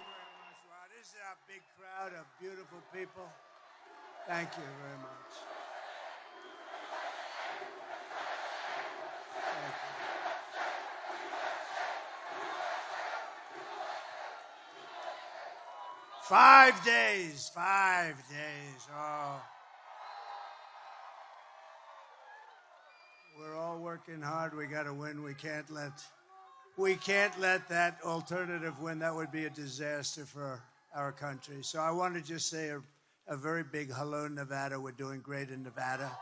you very much, Rod. This is a big crowd of beautiful people. Thank you very much. Thank you. 5 days. 5 days. Oh. We're all working hard. We got to win. We can't let that alternative win. That would be a disaster for our country. So I want to just say a very big hello, Nevada. We're doing great in Nevada.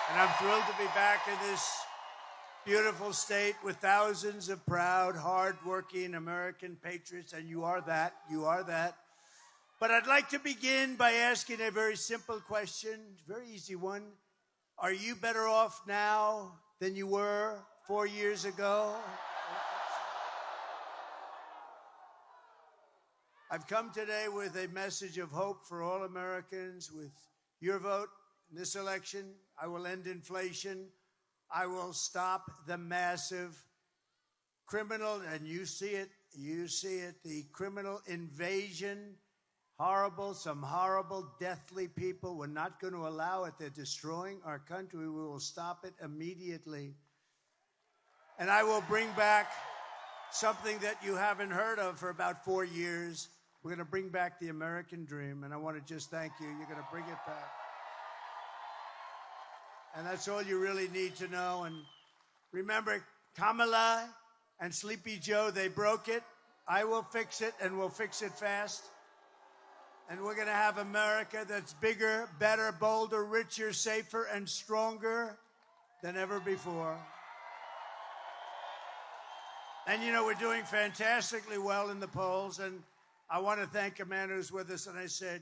And I'm thrilled to be back in this beautiful state with thousands of proud, hard-working American patriots, and you are that. You are that. But I'd like to begin by asking a very simple question, very easy one. Are you better off now than you were 4 years ago? I've come today with a message of hope for all Americans. With your vote in this election, I will end inflation. I will stop the massive criminal, and you see it, the criminal invasion. Some horrible, deathly people. We're not going to allow it. They're destroying our country. We will stop it immediately. And I will bring back something that you haven't heard of for about 4 years. We're going to bring back the American dream, and I want to just thank you. You're going to bring it back. And that's all you really need to know. And remember, Kamala and Sleepy Joe, they broke it. I will fix it, and we'll fix it fast. And we're going to have America that's bigger, better, bolder, richer, safer, and stronger than ever before. And, you know, we're doing fantastically well in the polls. And I want to thank a man who's with us. And I said,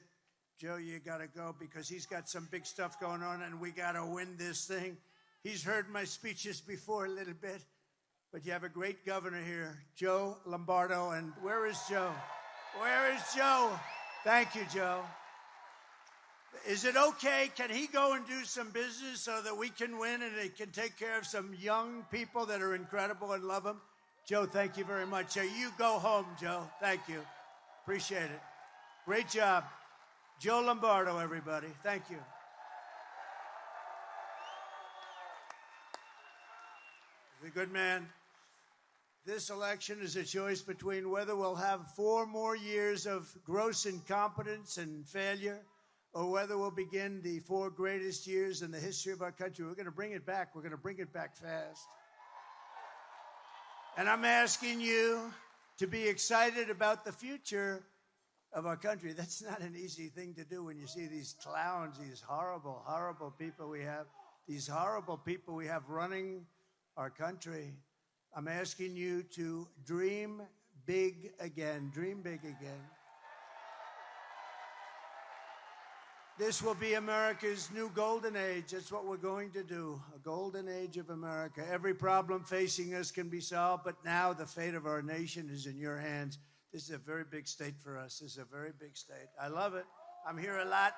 Joe, you got to go because he's got some big stuff going on, and we got to win this thing. He's heard my speeches before a little bit. But you have a great governor here, Joe Lombardo. And where is Joe? Where is Joe? Thank you, Joe. Is it okay? Can he go and do some business so that we can win and he can take care of some young people that are incredible and love him? Joe, thank you very much. So you go home, Joe. Thank you. Appreciate it. Great job. Joe Lombardo, everybody. Thank you. He's a good man. This election is a choice between whether we'll have 4 more years of gross incompetence and failure or whether we'll begin the 4 greatest years in the history of our country. We're going to bring it back. We're going to bring it back fast. And I'm asking you to be excited about the future of our country. That's not an easy thing to do when you see these clowns, these horrible, horrible people we have, running our country. I'm asking you to dream big again. Dream big again. This will be America's new golden age. That's what we're going to do, a golden age of America. Every problem facing us can be solved, but now the fate of our nation is in your hands. This is a very big state for us. This is a very big state. I love it. I'm here a lot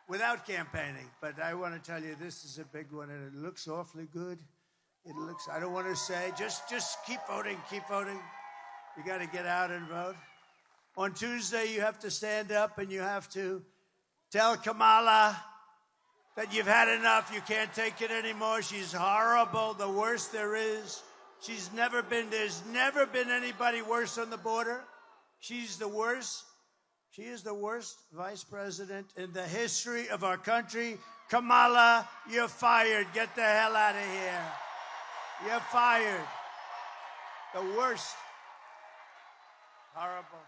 without campaigning, but I want to tell you this is a big one, and it looks awfully good. It looks, I don't want to say, just keep voting, keep voting. You got to get out and vote. On Tuesday, you have to stand up and you have to tell Kamala that you've had enough. You can't take it anymore. She's horrible, the worst there is. There's never been anybody worse on the border. She's the worst. She is the worst vice president in the history of our country. Kamala, you're fired. Get the hell out of here. You're fired. The worst. Horrible.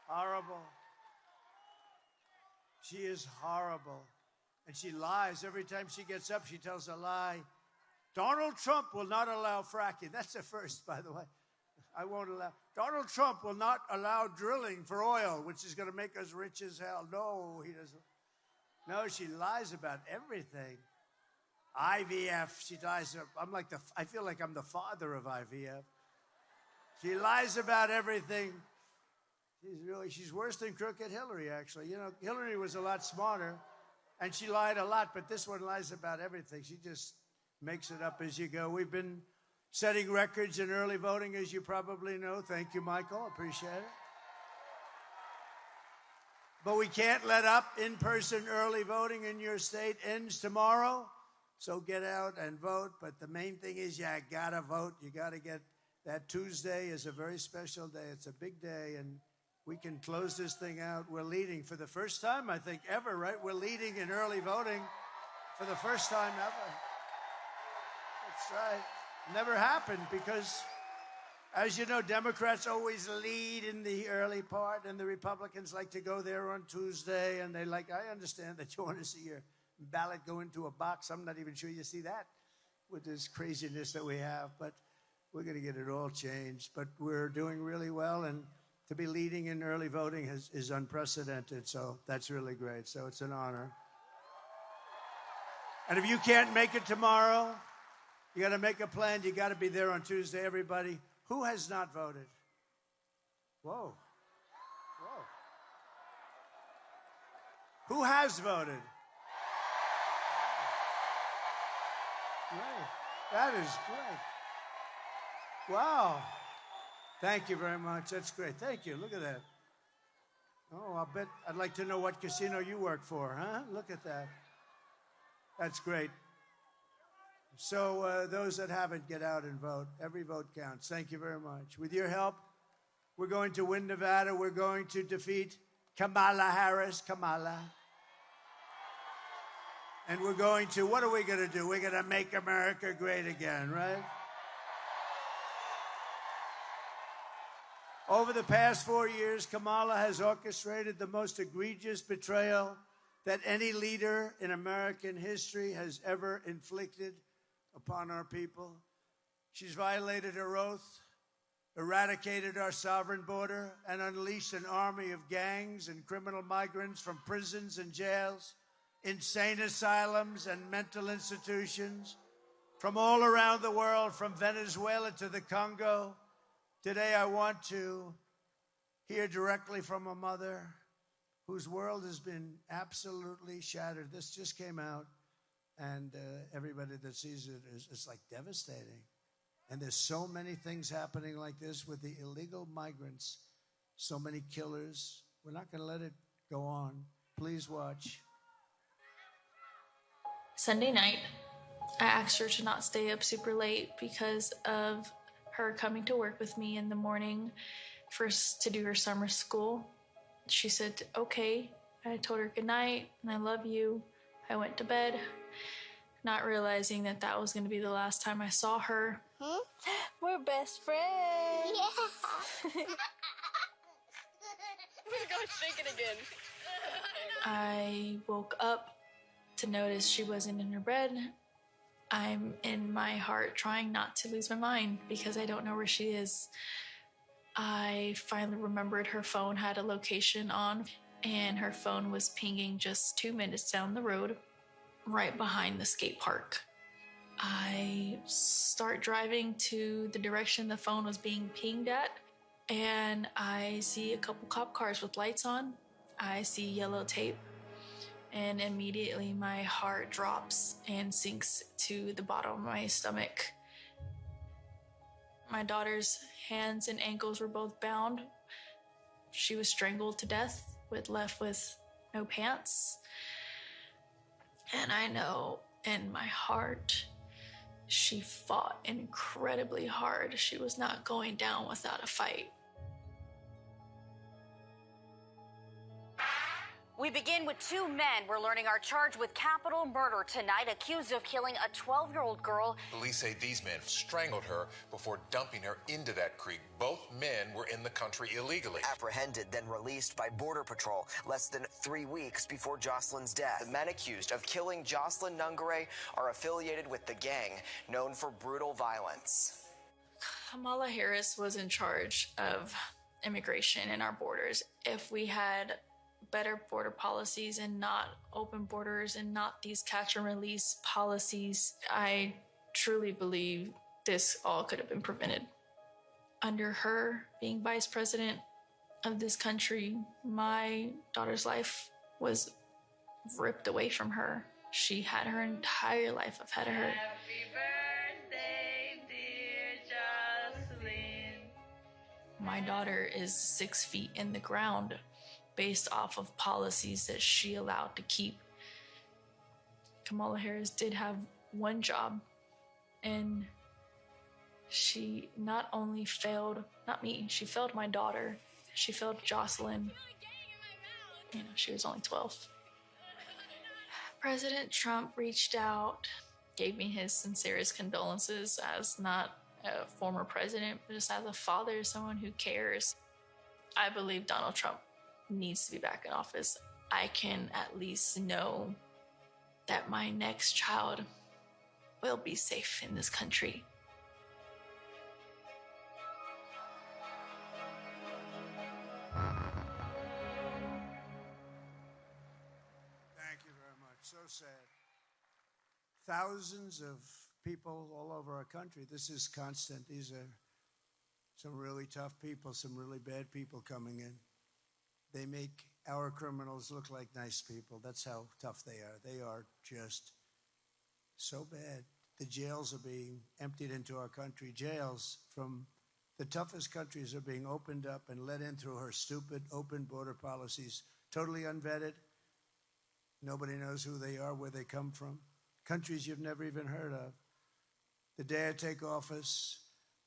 Horrible. She is horrible. And she lies. Every time she gets up, she tells a lie. Donald Trump will not allow fracking. That's a first, by the way. I won't allow. Donald Trump will not allow drilling for oil, which is going to make us rich as hell. No, he doesn't. No, she lies about everything. IVF, she lies. I feel like I'm the father of IVF. She lies about everything. She's worse than Crooked Hillary, actually. You know, Hillary was a lot smarter, and she lied a lot, but this one lies about everything. She just makes it up as you go. We've been setting records in early voting, as you probably know. Thank you, Michael. Appreciate it. But we can't let up. In-person early voting in your state ends tomorrow, so get out and vote. But the main thing is you got to vote. You got to get that. Tuesday is a very special day. It's a big day, and we can close this thing out. We're leading for the first time, I think, ever, right? We're leading in early voting for the first time ever. That's right. Never happened because, as you know, Democrats always lead in the early part, and the Republicans like to go there on Tuesday, and I understand that you want to see your ballot go into a box. I'm not even sure you see that with this craziness that we have, but we're going to get it all changed. But we're doing really well, and to be leading in early voting is unprecedented, so that's really great. So it's an honor. And if you can't make it tomorrow, you got to make a plan. You got to be there on Tuesday, everybody. Who has not voted? Whoa. Whoa. Who has voted? Great. That is great. Wow. Thank you very much. That's great. Thank you. Look at that. Oh, I'll bet I'd like to know what casino you work for, huh? Look at that. That's great. So those that haven't, get out and vote. Every vote counts. Thank you very much. With your help, we're going to win Nevada. We're going to defeat Kamala Harris. Kamala. And we're going to, what are we going to do? We're going to make America great again, right? Over the past 4 years, Kamala has orchestrated the most egregious betrayal that any leader in American history has ever inflicted upon our people. She's violated her oath, eradicated our sovereign border, and unleashed an army of gangs and criminal migrants from prisons and jails, insane asylums and mental institutions, from all around the world, from Venezuela to the Congo. Today I want to hear directly from a mother whose world has been absolutely shattered. This just came out, and everybody that sees it is like devastating. And there's so many things happening like this with the illegal migrants, so many killers. We're not going to let it go on. Please watch. Sunday night, I asked her to not stay up super late because of her coming to work with me in the morning first to do her summer school. She said, okay. I told her good night and I love you. I went to bed, not realizing that that was going to be the last time I saw her. We're best friends. Yeah. We're going to shake it again. I woke up to notice she wasn't in her bed. I'm in my heart trying not to lose my mind because I don't know where she is. I finally remembered her phone had a location on, and her phone was pinging just 2 minutes down the road, right behind the skate park. I start driving to the direction the phone was being pinged at, and I see a couple cop cars with lights on. I see yellow tape, and immediately my heart drops and sinks to the bottom of my stomach. My daughter's hands and ankles were both bound. She was strangled to death, left with no pants. And I know in my heart, she fought incredibly hard. She was not going down without a fight. We begin with two men we're learning are charged with capital murder tonight, accused of killing a 12-year-old girl. Police say these men strangled her before dumping her into that creek. Both men were in the country illegally. Apprehended, then released by Border Patrol less than 3 weeks before Jocelyn's death. The men accused of killing Jocelyn Nungare are affiliated with the gang known for brutal violence. Kamala Harris was in charge of immigration in our borders. If we had better border policies and not open borders and not these catch and release policies, I truly believe this all could have been prevented. Under her being vice president of this country, my daughter's life was ripped away from her. She had her entire life ahead of her. Happy birthday, dear My daughter is 6 feet in the ground based off of policies that she allowed to keep. Kamala Harris did have one job, and she not only failed, not me, she failed my daughter. She failed Jocelyn. You know, she was only 12. President Trump reached out, gave me his sincerest condolences as not a former president, but just as a father, someone who cares. I believe Donald Trump needs to be back in office. I can at least know that my next child will be safe in this country. Thank you very much. So sad. Thousands of people all over our country. This is constant. These are some really tough people, some really bad people coming in. They make our criminals look like nice people. That's how tough they are. They are just so bad. The jails are being emptied into our country. Jails from the toughest countries are being opened up and let in through her stupid open border policies, totally unvetted. Nobody knows who they are, where they come from. Countries you've never even heard of. The day I take office,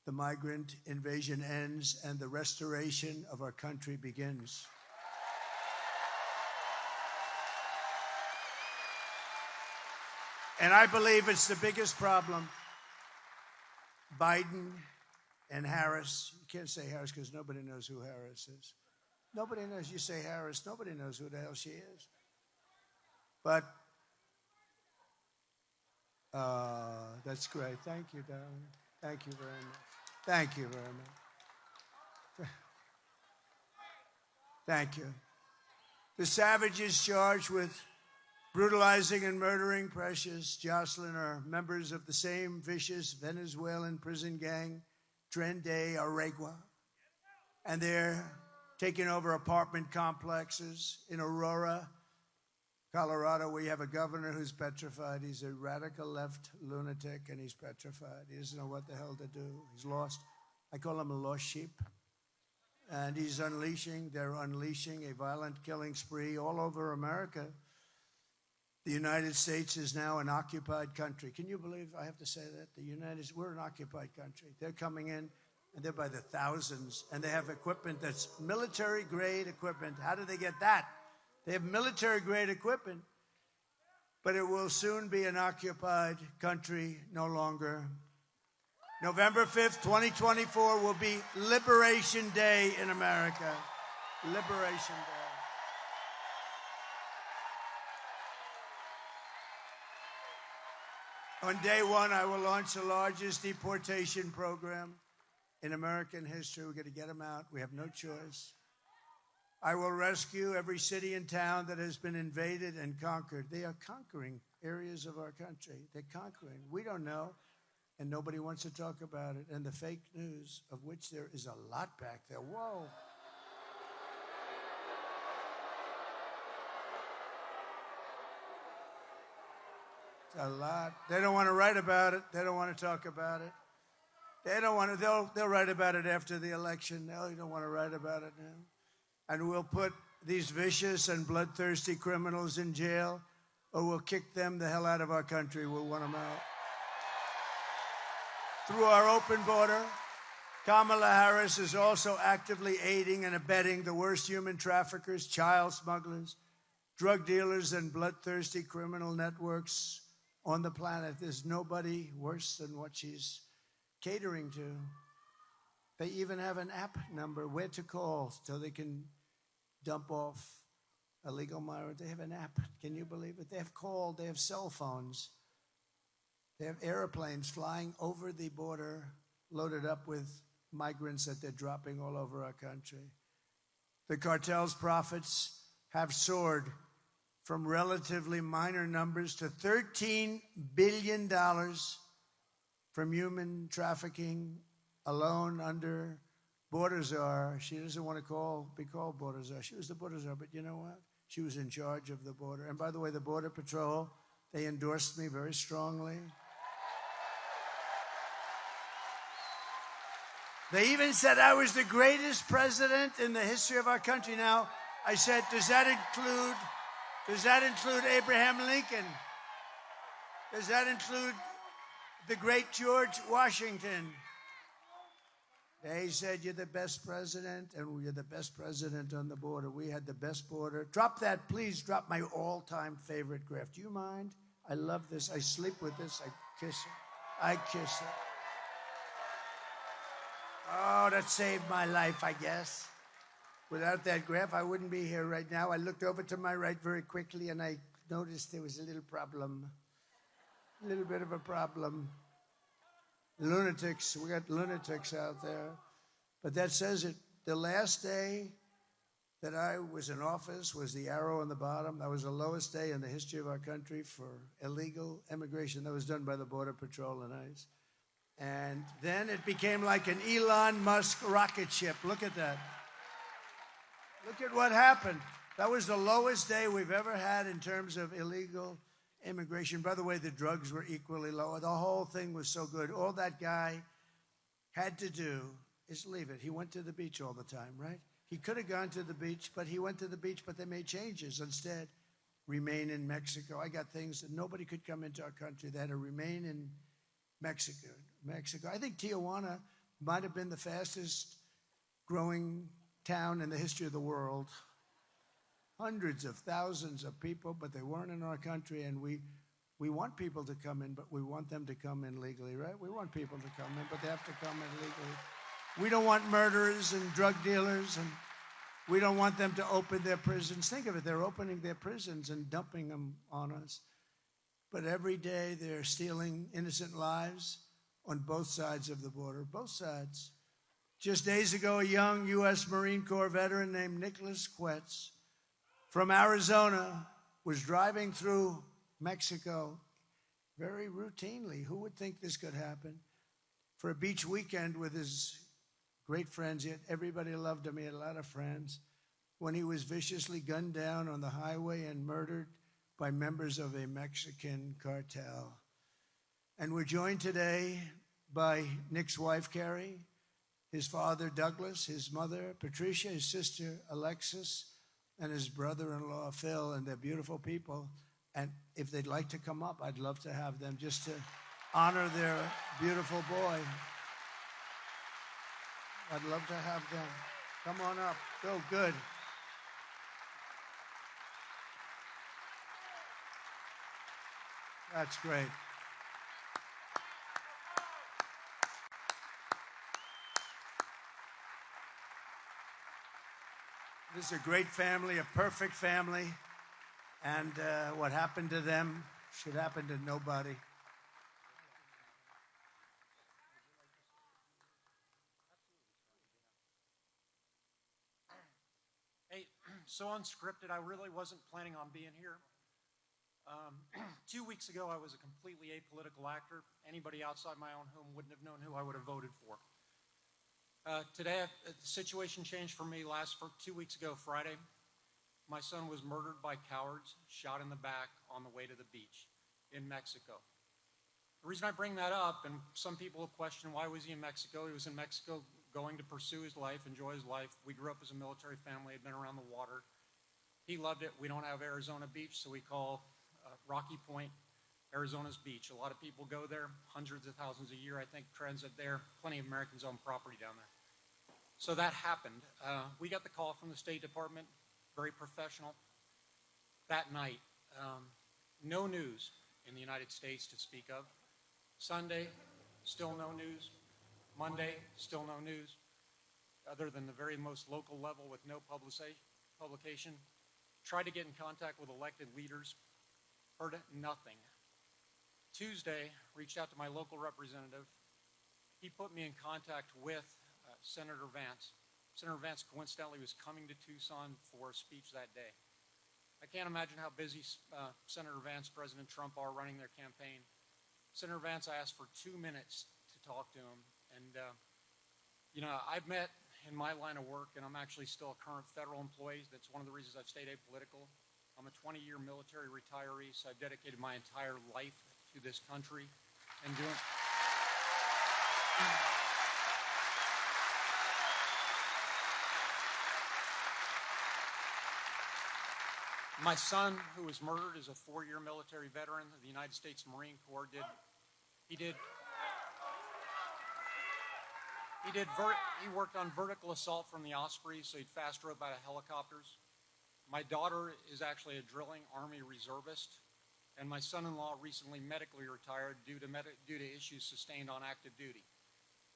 the migrant invasion ends and the restoration of our country begins. And I believe it's the biggest problem. Biden and Harris. You can't say Harris because nobody knows who Harris is. Nobody knows. You say Harris, nobody knows who the hell she is. But that's great. Thank you, darling. Thank you very much. Thank you very much. Thank you. The savages charged with brutalizing and murdering Precious Jocelyn are members of the same vicious Venezuelan prison gang, Tren de Aragua. And they're taking over apartment complexes in Aurora, Colorado, where you have a governor who's petrified. He's a radical left lunatic, and he's petrified. He doesn't know what the hell to do. He's lost. I call him a lost sheep. And they're unleashing a violent killing spree all over America. The United States is now an occupied country. Can you believe I have to say that? We're an occupied country. They're coming in, and they're by the thousands, and they have equipment that's military-grade equipment. How do they get that? They have military-grade equipment, but it will soon be an occupied country no longer. November 5th, 2024 will be Liberation Day in America. Liberation Day. On day one, I will launch the largest deportation program in American history. We're going to get them out. We have no choice. I will rescue every city and town that has been invaded and conquered. They are conquering areas of our country. They're conquering. We don't know, and nobody wants to talk about it. And the fake news, of which there is a lot back there. Whoa. It's a lot. They don't want to write about it. They don't want to talk about it. They don't want to. They'll write about it after the election. They don't want to write about it now. And we'll put these vicious and bloodthirsty criminals in jail, or we'll kick them the hell out of our country. We'll want them out. Through our open border, Kamala Harris is also actively aiding and abetting the worst human traffickers, child smugglers, drug dealers, and bloodthirsty criminal networks on the planet. There's nobody worse than what she's catering to. They even have an app number, where to call, so they can dump off illegal migrants. They have an app. Can you believe it? They have cell phones. They have airplanes flying over the border, loaded up with migrants that they're dropping all over our country. The cartel's profits have soared from relatively minor numbers to $13 billion from human trafficking alone under border czar. She doesn't want to be called border czar. She was the border czar, but you know what? She was in charge of the border. And by the way, the Border Patrol, they endorsed me very strongly. They even said I was the greatest president in the history of our country. Now, I said, does that include Abraham Lincoln? Does that include the great George Washington? They said, you're the best president, and you're the best president on the border. We had the best border. Drop that, please. Drop my all-time favorite graph. Do you mind? I love this. I sleep with this. I kiss it. I kiss it. Oh, that saved my life, I guess. Without that graph, I wouldn't be here right now. I looked over to my right very quickly, and I noticed there was a little problem. A little bit of a problem. Lunatics. We got lunatics out there. But that says it. The last day that I was in office was the arrow on the bottom. That was the lowest day in the history of our country for illegal immigration. That was done by the Border Patrol and ICE. And then it became like an Elon Musk rocket ship. Look at that. Look at what happened. That was the lowest day we've ever had in terms of illegal immigration. By the way, the drugs were equally low. The whole thing was so good. All that guy had to do is leave it. He went to the beach all the time, right? He could have gone to the beach, but he went to the beach, but they made changes. Instead, remain in Mexico. I got things that nobody could come into our country. They had to remain in Mexico. I think Tijuana might have been the fastest growing town in the history of the world. Hundreds of thousands of people, but they weren't in our country, and we want people to come in, but we want them to come in legally, right? We want people to come in, but they have to come in legally. We don't want murderers and drug dealers, and we don't want them to open their prisons. Think of it, they're opening their prisons and dumping them on us. But every day they're stealing innocent lives on both sides of the border, both sides. Just days ago, a young U.S. Marine Corps veteran named Nicholas Quetz from Arizona was driving through Mexico very routinely. Who would think this could happen? For a beach weekend with his great friends. Everybody loved him. He had a lot of friends. When he was viciously gunned down on the highway and murdered by members of a Mexican cartel. And we're joined today by Nick's wife, Carrie, his father, Douglas, his mother, Patricia, his sister, Alexis, and his brother-in-law, Phil, and they're beautiful people. And if they'd like to come up, I'd love to have them just to honor their beautiful boy. I'd love to have them. Come on up. Go, good. That's great. This is a great family, a perfect family, and what happened to them should happen to nobody. Hey, so unscripted, I really wasn't planning on being here. 2 weeks ago, I was a completely apolitical actor. Anybody outside my own home wouldn't have known who I would have voted for. Today, the situation changed for me. 2 weeks ago, Friday, my son was murdered by cowards, shot in the back on the way to the beach in Mexico. The reason I bring that up, and some people have questioned why was he in Mexico? He was in Mexico going to pursue his life, enjoy his life. We grew up as a military family, had been around the water. He loved it. We don't have Arizona Beach, so we call Rocky Point Arizona's beach. A lot of people go there, hundreds of thousands a year, I think, transit there. Plenty of Americans own property down there. So that happened. We got the call from the State Department, very professional. That night, no news in the United States to speak of. Sunday, still no news. Monday, still no news, other than the very most local level with no publication. Tried to get in contact with elected leaders, heard nothing. Tuesday, reached out to my local representative. He put me in contact with Senator Vance. Senator Vance coincidentally was coming to Tucson for a speech that day. I can't imagine how busy Senator Vance, President Trump are running their campaign. Senator Vance, I asked for 2 minutes to talk to him. And, I've met in my line of work, and I'm actually still a current federal employee. That's one of the reasons I've stayed apolitical. I'm a 20-year military retiree, so I've dedicated my entire life to this country and doing... My son, who was murdered, is a 4-year military veteran of the United States Marine Corps. He worked on vertical assault from the Ospreys, so he'd fast rope out of helicopters. My daughter is actually a drilling Army reservist, and my son-in-law recently medically retired due to issues sustained on active duty.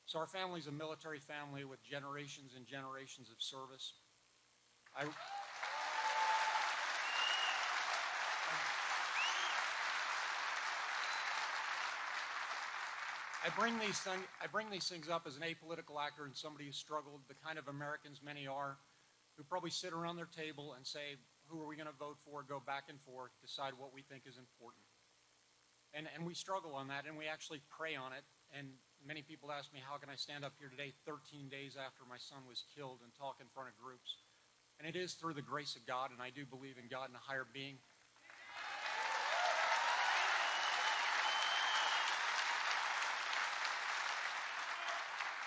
So our family's a military family with generations and generations of service. I bring these things up as an apolitical actor and somebody who struggled, the kind of Americans many are, who probably sit around their table and say, who are we going to vote for, go back and forth, decide what we think is important. And we struggle on that, and we actually pray on it. And many people ask me, how can I stand up here today 13 days after my son was killed and talk in front of groups? And it is through the grace of God, and I do believe in God and a higher being.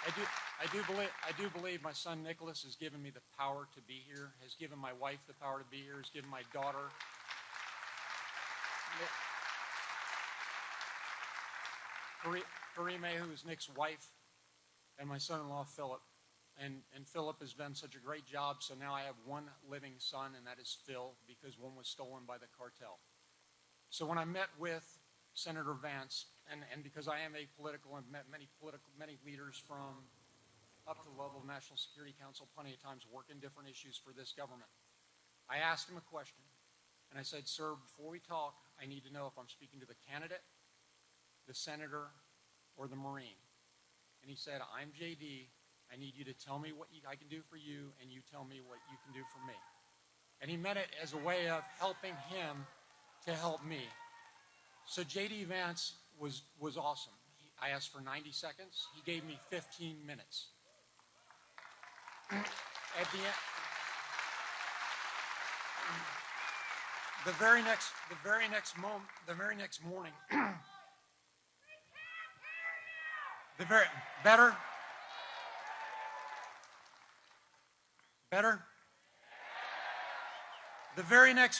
I do believe my son Nicholas has given me the power to be here, has given my wife the power to be here, has given my daughter. Karime, who is Nick's wife, and my son-in-law Philip. And Philip has done such a great job, so now I have one living son, and that is Phil, because one was stolen by the cartel. So when I met with Senator Vance, and because I am apolitical and met many leaders from up to the level of National Security Council plenty of times, work in different issues for this government, I asked him a question. And I said, sir, before we talk, I need to know if I'm speaking to the candidate, the senator, or the Marine. And he said, I'm JD. I need you to tell me what I can do for you, and you tell me what you can do for me. And he meant it as a way of helping him to help me. So JD Vance was awesome. I asked for 90 seconds. He gave me 15 minutes. At the end, the very next morning, the very next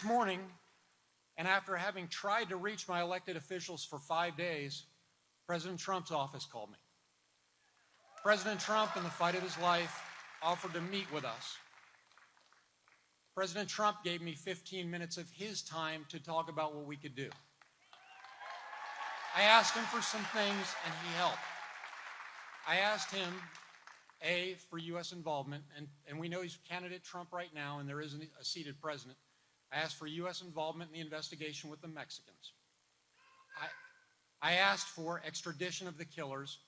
morning, and after having tried to reach my elected officials for 5 days, President Trump's office called me. President Trump, in the fight of his life, offered to meet with us. President Trump gave me 15 minutes of his time to talk about what we could do. I asked him for some things, and he helped. I asked him, A, for U.S. involvement, and we know he's candidate Trump right now, and there isn't a seated president. I asked for U.S. involvement in the investigation with the Mexicans. I asked for extradition of the killers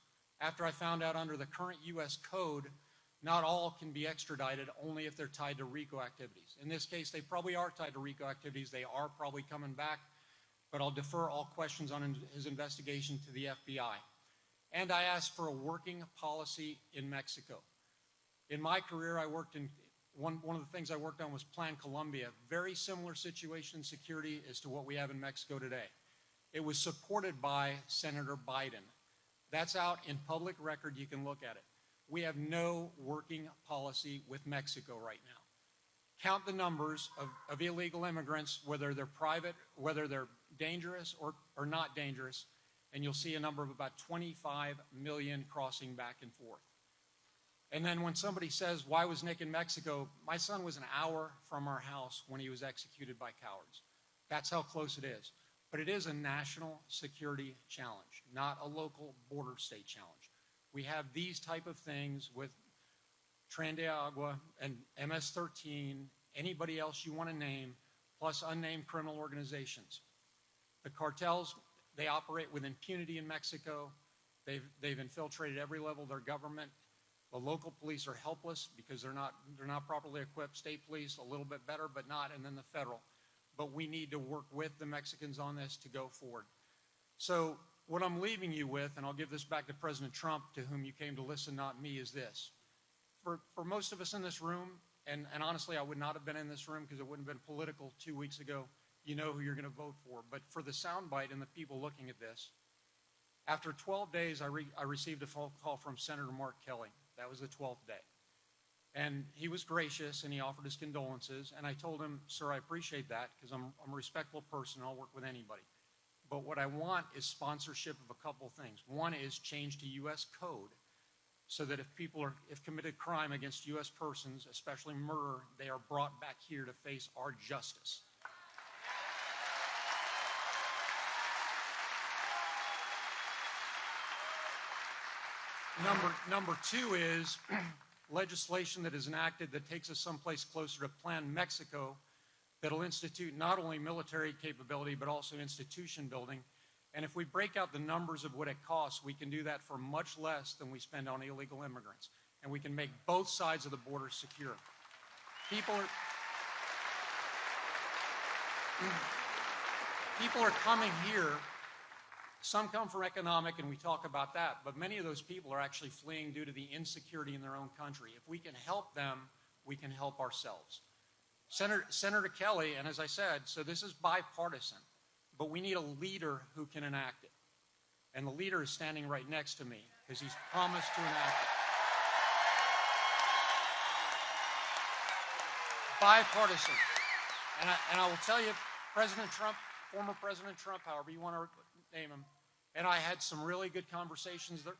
after I found out under the current U.S. code, not all can be extradited, only if they're tied to RICO activities. In this case, they probably are tied to RICO activities. They are probably coming back, but I'll defer all questions on his investigation to the FBI. And I asked for a working policy in Mexico. In my career, I worked in one of the things I worked on was Plan Colombia, very similar situation in security as to what we have in Mexico today. It was supported by Senator Biden. That's out in public record. You can look at it. We have no working policy with Mexico right now. Count the numbers of illegal immigrants, whether they're private, whether they're dangerous or not dangerous, and you'll see a number of about 25 million crossing back and forth. And then when somebody says, why was Nick in Mexico? My son was an hour from our house when he was executed by cowards. That's how close it is. But it is a national security challenge, not a local border state challenge. We have these type of things with Tren de Agua and MS-13, anybody else you want to name, plus unnamed criminal organizations. The cartels, they operate with impunity in Mexico. They've infiltrated every level of their government. The local police are helpless because they're not properly equipped. State police a little bit better, but not, and then the federal. But we need to work with the Mexicans on this to go forward. So what I'm leaving you with, and I'll give this back to President Trump, to whom you came to listen, not me, is this. For most of us in this room, and honestly, I would not have been in this room because it wouldn't have been political 2 weeks ago. You know who you're going to vote for. But for the soundbite and the people looking at this, after 12 days, I received a phone call from Senator Mark Kelly. That was the 12th day. And he was gracious, and he offered his condolences. And I told him, sir, I appreciate that, because I'm a respectful person. I'll work with anybody. But what I want is sponsorship of a couple things. One is change to U.S. code, so that if people have committed crime against U.S. persons, especially murder, they are brought back here to face our justice. Number two is legislation that is enacted that takes us someplace closer to Plan Mexico, that'll institute not only military capability, but also institution building. And if we break out the numbers of what it costs, we can do that for much less than we spend on illegal immigrants. And we can make both sides of the border secure. People are coming here. Some come for economic, and we talk about that, but many of those people are actually fleeing due to the insecurity in their own country. If we can help them, we can help ourselves. Senator Kelly, and as I said, so this is bipartisan, but we need a leader who can enact it. And the leader is standing right next to me because he's promised to enact it. Bipartisan. And I will tell you, President Trump, former President Trump, however you want to name him, and I had some really good conversations there.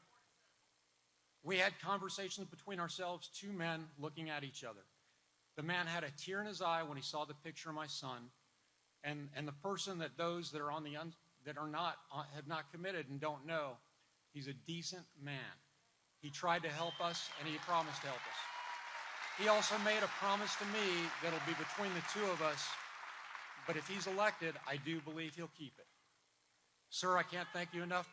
We had conversations between ourselves, two men looking at each other. The man had a tear in his eye when he saw the picture of my son, and the person that those that are on the that are not have not committed and don't know, he's a decent man. He tried to help us, and he promised to help us. He also made a promise to me that'll be between the two of us, but if he's elected, I do believe he'll keep it. Sir, I can't thank you enough.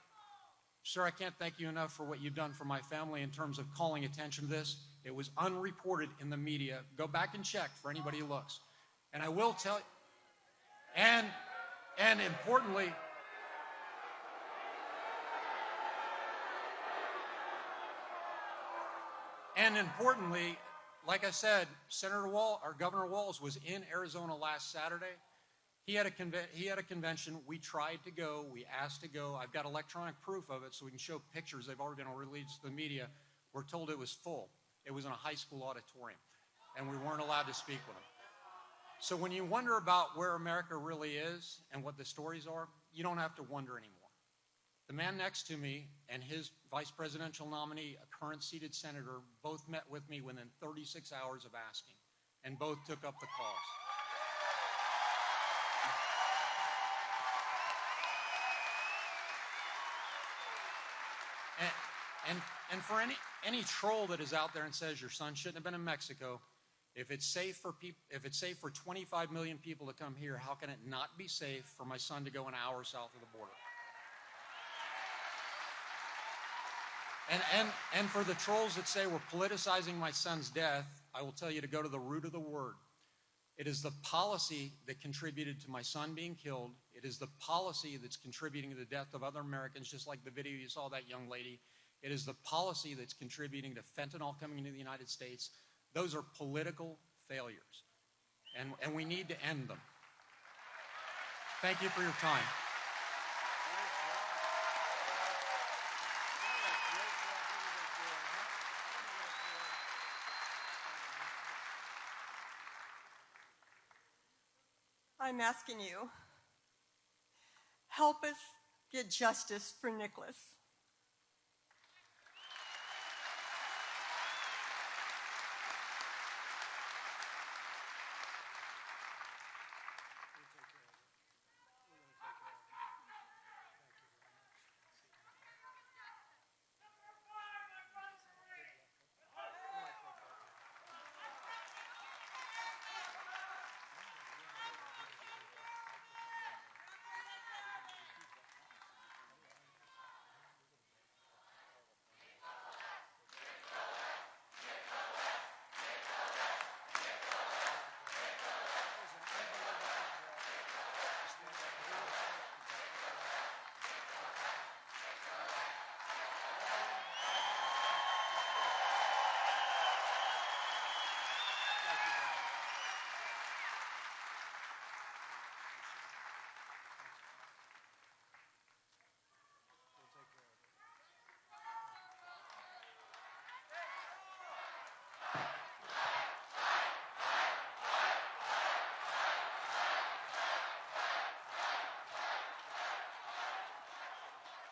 Sir, I can't thank you enough for what you've done for my family in terms of calling attention to this. It was unreported in the media. Go back and check for anybody who looks. And I will tell you, and importantly, like I said, Governor Walz was in Arizona last Saturday. He had a convention. We tried to go. We asked to go. I've got electronic proof of it, so we can show pictures. They've already been released to the media. We're told it was full. It was in a high school auditorium, and we weren't allowed to speak with him. So when you wonder about where America really is and what the stories are, you don't have to wonder anymore. The man next to me and his vice presidential nominee, a current seated senator, both met with me within 36 hours of asking, and both took up the cause. And for any troll that is out there and says your son shouldn't have been in Mexico, if it's safe for 25 million people to come here, how can it not be safe for my son to go an hour south of the border? And for the trolls that say we're politicizing my son's death, I will tell you to go to the root of the word. It is the policy that contributed to my son being killed. It is the policy that's contributing to the death of other Americans, just like the video you saw that young lady. It is the policy that's contributing to fentanyl coming into the United States. Those are political failures, and we need to end them. Thank you for your time. I'm asking you, help us get justice for Nicholas.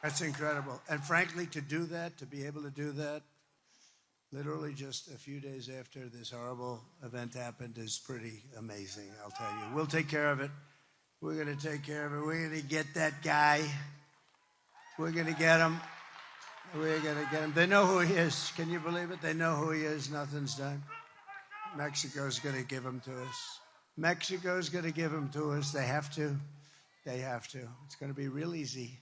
That's incredible. And frankly, to do that, to be able to do that, literally just a few days after this horrible event happened is pretty amazing, I'll tell you. We'll take care of it. We're going to take care of it. We're going to get that guy. We're going to get him. We're going to get him. They know who he is. Can you believe it? They know who he is. Nothing's done. Mexico's going to give him to us. Mexico's going to give him to us. They have to. They have to. It's going to be real easy.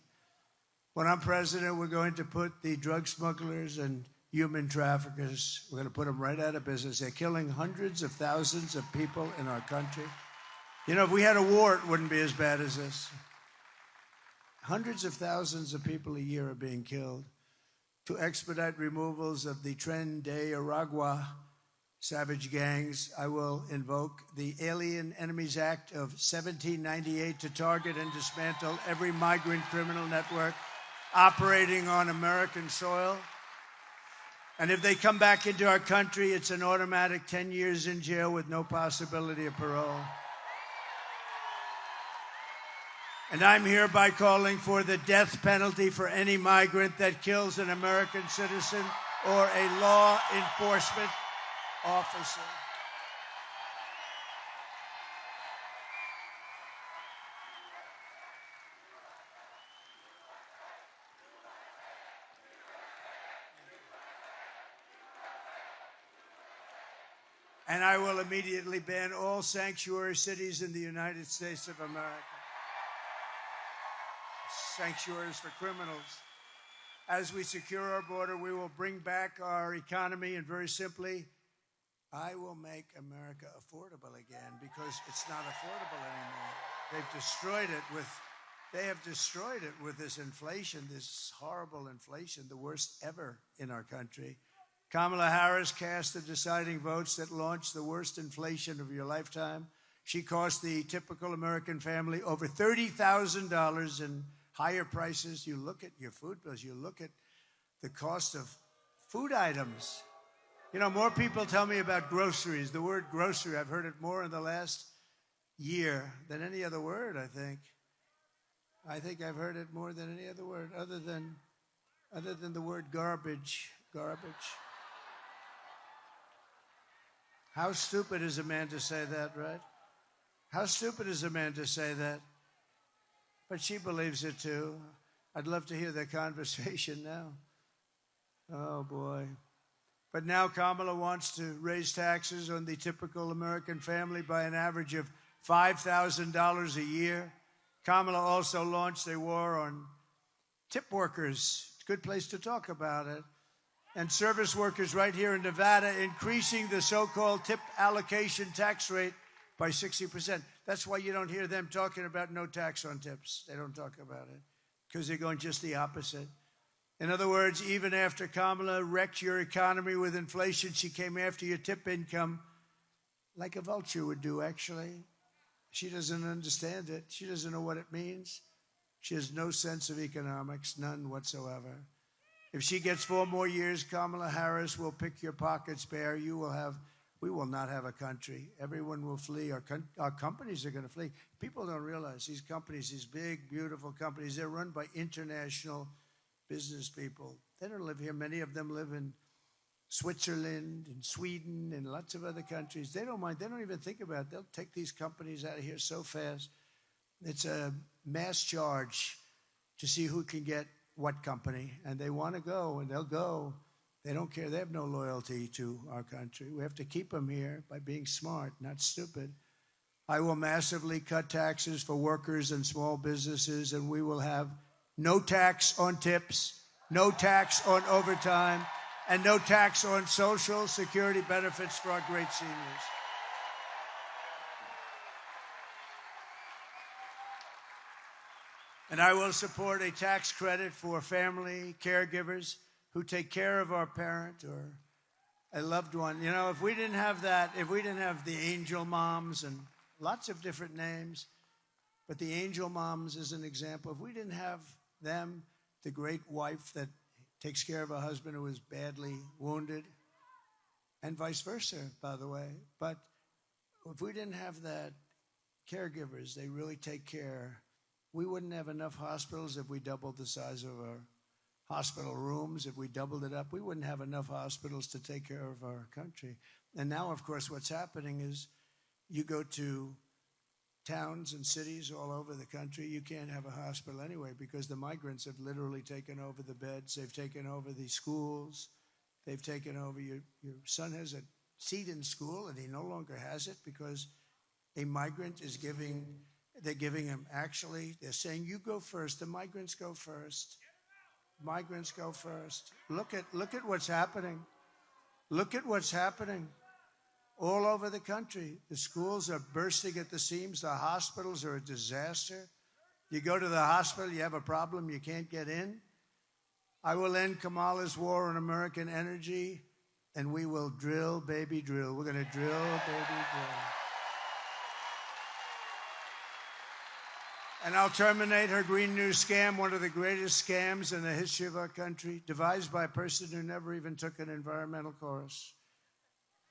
When I'm president, we're going to put the drug smugglers and human traffickers, we're going to put them right out of business. They're killing hundreds of thousands of people in our country. You know, if we had a war, it wouldn't be as bad as this. Hundreds of thousands of people a year are being killed. To expedite removals of the Tren de Aragua savage gangs, I will invoke the Alien Enemies Act of 1798 to target and dismantle every migrant criminal network operating on American soil. And if they come back into our country, it's an automatic 10 years in jail with no possibility of parole. And I'm hereby calling for the death penalty for any migrant that kills an American citizen or a law enforcement officer. And I will immediately ban all sanctuary cities in the United States of America. Sanctuaries for criminals. As we secure our border, we will bring back our economy, and very simply, I will make America affordable again, because it's not affordable anymore. They have destroyed it with this inflation, this horrible inflation, the worst ever in our country. Kamala Harris cast the deciding votes that launched the worst inflation of your lifetime. She cost the typical American family over $30,000 in higher prices. You look at your food bills, you look at the cost of food items. You know, more people tell me about groceries. The word grocery, I've heard it more in the last year than any other word, I think. I think I've heard it more than any other word, other than the word garbage. Garbage. How stupid is a man to say that, right? How stupid is a man to say that? But she believes it too. I'd love to hear that conversation now. Oh, boy. But now Kamala wants to raise taxes on the typical American family by an average of $5,000 a year. Kamala also launched a war on tip workers. It's a good place to talk about it. And service workers right here in Nevada, increasing the so-called tip allocation tax rate by 60%. That's why you don't hear them talking about no tax on tips. They don't talk about it because they're going just the opposite. In other words, even after Kamala wrecked your economy with inflation, she came after your tip income like a vulture would do, actually. She doesn't understand it. She doesn't know what it means. She has no sense of economics, none whatsoever. If she gets 4 more years, Kamala Harris will pick your pockets bare. We will not have a country. Everyone will flee. Our companies are going to flee. People don't realize these companies, these big, beautiful companies, they're run by international business people. They don't live here. Many of them live in Switzerland and Sweden and lots of other countries. They don't mind. They don't even think about it. They'll take these companies out of here so fast. It's a mass charge to see who can get what company, and they want to go, and they'll go. They don't care. They have no loyalty to our country. We have to keep them here by being smart, not stupid. I will massively cut taxes for workers and small businesses, and we will have no tax on tips, no tax on overtime, and no tax on Social Security benefits for our great seniors. And I will support a tax credit for family caregivers who take care of our parent or a loved one. You know, if we didn't have that, if we didn't have the angel moms and lots of different names, but the angel moms is an example. If we didn't have them, the great wife that takes care of a husband who is badly wounded, and vice versa, by the way. But if we didn't have that, caregivers, they really take care We wouldn't have enough hospitals if we doubled the size of our hospital rooms. If we doubled it up, we wouldn't have enough hospitals to take care of our country. And now, of course, what's happening is you go to towns and cities all over the country, you can't have a hospital anyway because the migrants have literally taken over the beds. They've taken over the schools. They've taken over your son has a seat in school and he no longer has it because a migrant is they're giving him, actually, they're saying, you go first. The migrants go first. Migrants go first. Look at what's happening. Look at what's happening. All over the country, the schools are bursting at the seams. The hospitals are a disaster. You go to the hospital, you have a problem, you can't get in. I will end Kamala's war on American energy, and we will drill, baby, drill. We're going to drill, baby, drill. And I'll terminate her Green New scam, one of the greatest scams in the history of our country, devised by a person who never even took an environmental course.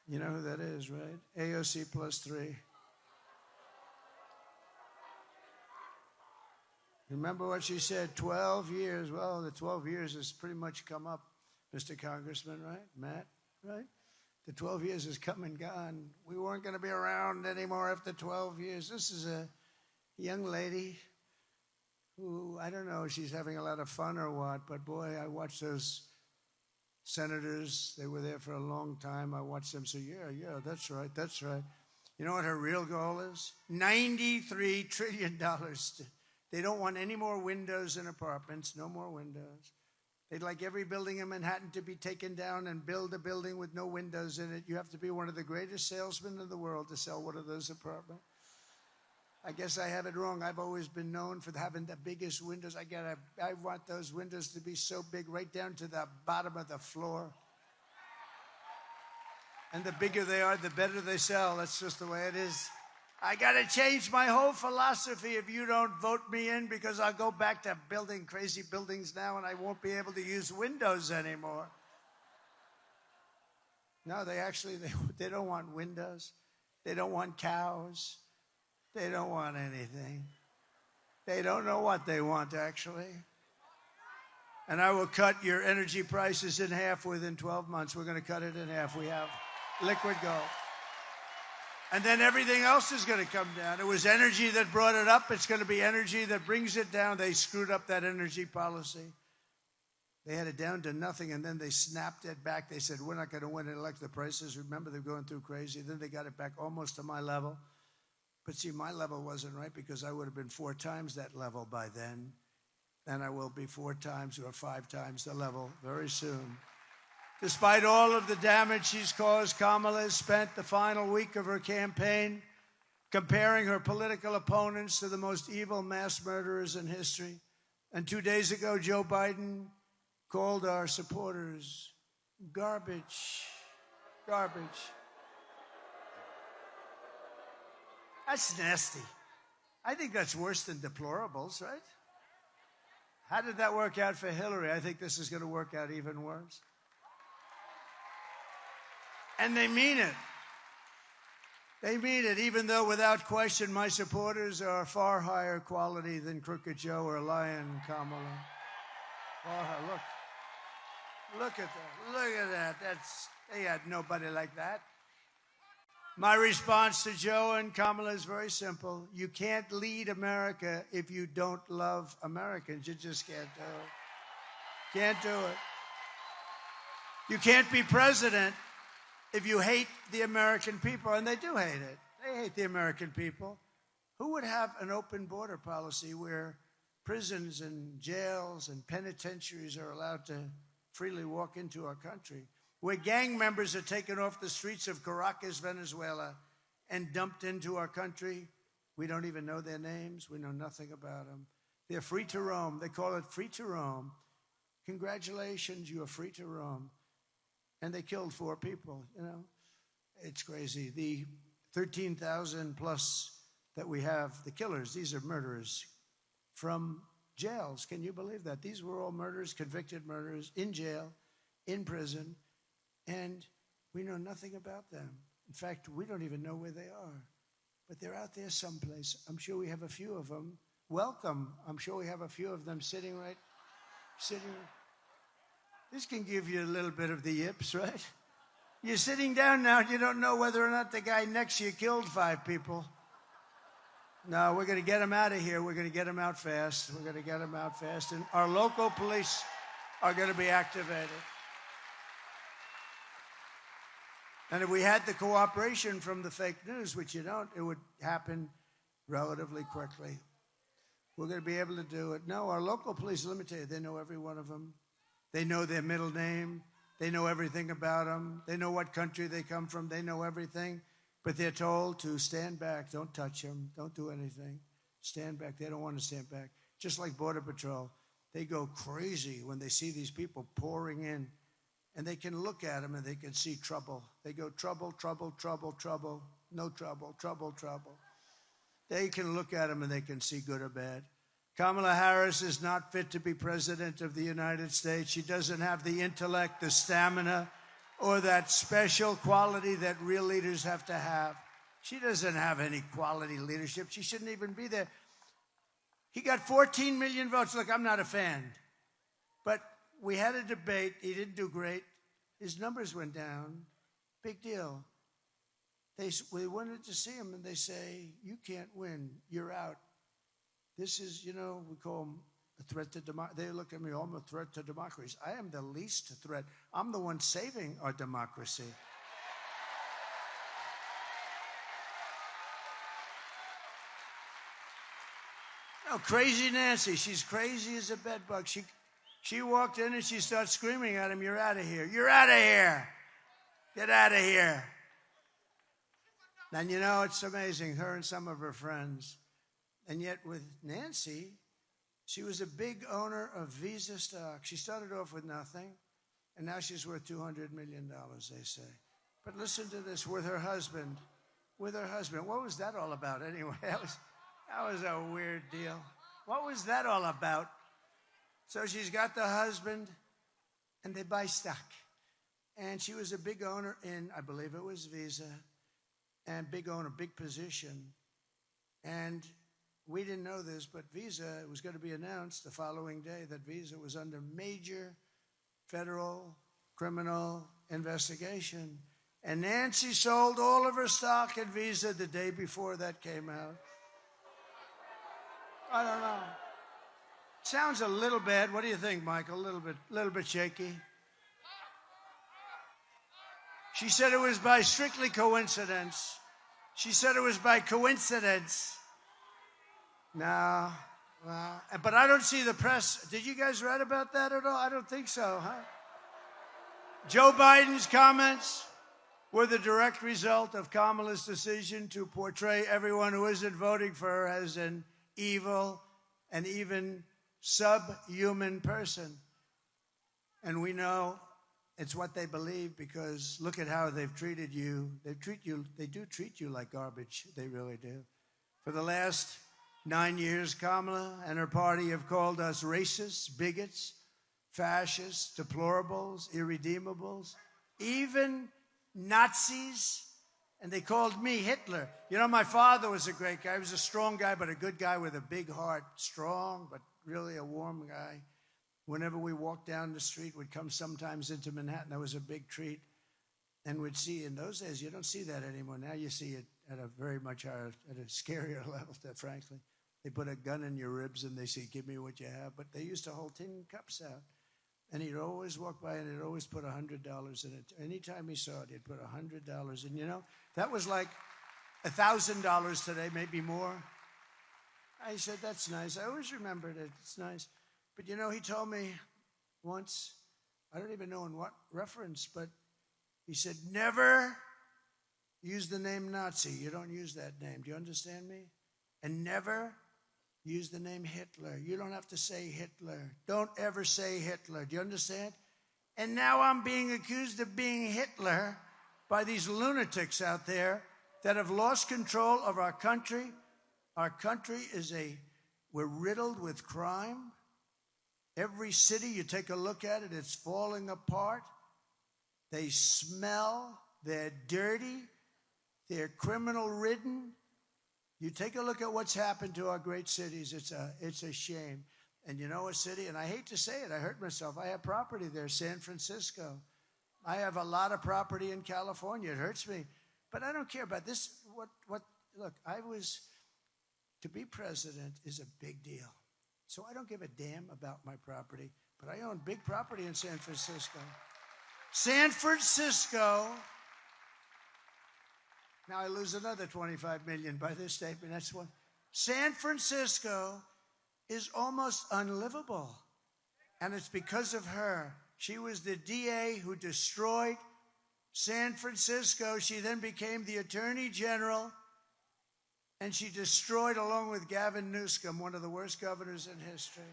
You know who that is, right? AOC +3. Remember what she said, 12 years. Well, the 12 years has pretty much come up, Mr. Congressman, right? Matt, right? The 12 years has come and gone. We weren't going to be around anymore after 12 years. This is a young lady who, I don't know if she's having a lot of fun or what, but boy, I watched those senators, they were there for a long time. I watched them say, yeah, that's right. You know what her real goal is? $93 trillion. They don't want any more windows in apartments, no more windows. They'd like every building in Manhattan to be taken down and build a building with no windows in it. You have to be one of the greatest salesmen in the world to sell one of those apartments. I guess I have it wrong. I've always been known for having the biggest windows. I want those windows to be so big, right down to the bottom of the floor. And the bigger they are, the better they sell. That's just the way it is. I got to change my whole philosophy if you don't vote me in, because I'll go back to building crazy buildings now and I won't be able to use windows anymore. No, they don't want windows. They don't want cows. They don't want anything. They don't know what they want, actually. And I will cut your energy prices in half within 12 months. We're going to cut it in half. We have liquid gold. And then everything else is going to come down. It was energy that brought it up. It's going to be energy that brings it down. They screwed up that energy policy. They had it down to nothing, and then they snapped it back. They said, we're not going to win and elect the prices. Remember, they're going through crazy. Then they got it back almost to my level. But see, my level wasn't right because I would have been 4 times that level by then. And I will be 4 times or 5 times the level very soon. Despite all of the damage she's caused, Kamala has spent the final week of her campaign comparing her political opponents to the most evil mass murderers in history. And 2 days ago, Joe Biden called our supporters garbage. Garbage. That's nasty. I think that's worse than deplorables, right? How did that work out for Hillary? I think this is going to work out even worse. And they mean it. They mean it, even though without question my supporters are far higher quality than Crooked Joe or Lion Kamala. Oh, look at that. Look at that. They had nobody like that. My response to Joe and Kamala is very simple. You can't lead America if you don't love Americans. You just can't do it. Can't do it. You can't be president if you hate the American people, and they do hate it. They hate the American people. Who would have an open border policy where prisons and jails and penitentiaries are allowed to freely walk into our country? Where gang members are taken off the streets of Caracas, Venezuela, and dumped into our country. We don't even know their names. We know nothing about them. They're free to roam. They call it free to roam. Congratulations, you are free to roam. And they killed 4 people, you know. It's crazy. The 13,000 plus that we have, the killers, these are murderers from jails. Can you believe that? These were all murderers, convicted murderers, in jail, in prison. And we know nothing about them. In fact, we don't even know where they are. But they're out there someplace. I'm sure we have a few of them. welcome. I'm sure we have a few of them sitting. This can give you a little bit of the yips, right? You're sitting down now and you don't know whether or not the guy next to you killed 5 people. No, we're going to get him out of here. We're going to get him out fast. We're going to get him out fast. And our local police are going to be activated. And if we had the cooperation from the fake news, which you don't, it would happen relatively quickly. We're going to be able to do it. No, our local police, let me tell you, they know every one of them. They know their middle name. They know everything about them. They know what country they come from. They know everything. But they're told to stand back. Don't touch them. Don't do anything. Stand back. They don't want to stand back. Just like Border Patrol. They go crazy when they see these people pouring in. And they can look at them and they can see trouble. They go trouble, trouble, trouble, trouble. No trouble, trouble, trouble. They can look at them and they can see good or bad. Kamala Harris is not fit to be president of the United States. She doesn't have the intellect, the stamina, or that special quality that real leaders have to have. She doesn't have any quality leadership. She shouldn't even be there. He got 14 million votes. Look, I'm not a fan. But we had a debate. He didn't do great. His numbers went down. Big deal. We wanted to see him, and they say, you can't win. You're out. This is, we call him a threat to democracy. They look at me, I'm a threat to democracy. I am the least threat. I'm the one saving our democracy. No, crazy Nancy. She's crazy as a bedbug. She walked in and she starts screaming at him, you're out of here. You're out of here. Get out of here. And it's amazing, her and some of her friends. And yet with Nancy, she was a big owner of Visa stock. She started off with nothing, and now she's worth $200 million, they say. But listen to this, with her husband. What was that all about anyway? That was a weird deal. What was that all about? So she's got the husband, and they buy stock. And she was a big owner in, I believe it was Visa, and big owner, big position. And we didn't know this, but Visa, it was going to be announced the following day that Visa was under major federal criminal investigation. And Nancy sold all of her stock at Visa the day before that came out. I don't know. Sounds a little bad. What do you think, Michael? A little bit shaky. She said it was by strictly coincidence. She said it was by coincidence. No. Well, but I don't see the press. Did you guys read about that at all? I don't think so, huh? Joe Biden's comments were the direct result of Kamala's decision to portray everyone who isn't voting for her as an evil and even subhuman person. And we know it's what they believe, because look at how they've treated you. They do treat you like garbage. They really do. For the last 9 years, Kamala and her party have called us racists, bigots, fascists, deplorables, irredeemables, even Nazis. And they called me Hitler. My father was a great guy. He was a strong guy, but a good guy with a big heart. Strong, but really a warm guy. Whenever we walked down the street, we'd come sometimes into Manhattan. That was a big treat. And we'd see, in those days, you don't see that anymore. Now you see it at a very much higher, at a scarier level, frankly. They put a gun in your ribs and they say, give me what you have. But they used to hold tin cups out. And he'd always walk by and he'd always put $100 in it. Anytime he saw it, he'd put $100 in. That was like $1,000 today, maybe more. I said, that's nice. I always remembered it. It's nice. But he told me once, I don't even know in what reference, but he said, never use the name Nazi. You don't use that name. Do you understand me? And never use the name Hitler. You don't have to say Hitler. Don't ever say Hitler. Do you understand? And now I'm being accused of being Hitler by these lunatics out there that have lost control of our country. Our country we're riddled with crime. Every city, you take a look at it, it's falling apart. They smell, they're dirty, they're criminal-ridden. You take a look at what's happened to our great cities. It's a shame. And you know a city, and I hate to say it, I hurt myself. I have property there, San Francisco. I have a lot of property in California. It hurts me. But I don't care about this. Look, to be president is a big deal. So I don't give a damn about my property. But I own big property in San Francisco. San Francisco. Now I lose another 25 million by this statement. That's one. San Francisco is almost unlivable. And it's because of her. She was the DA who destroyed San Francisco. She then became the Attorney General. And she destroyed, along with Gavin Newsom, one of the worst governors in history.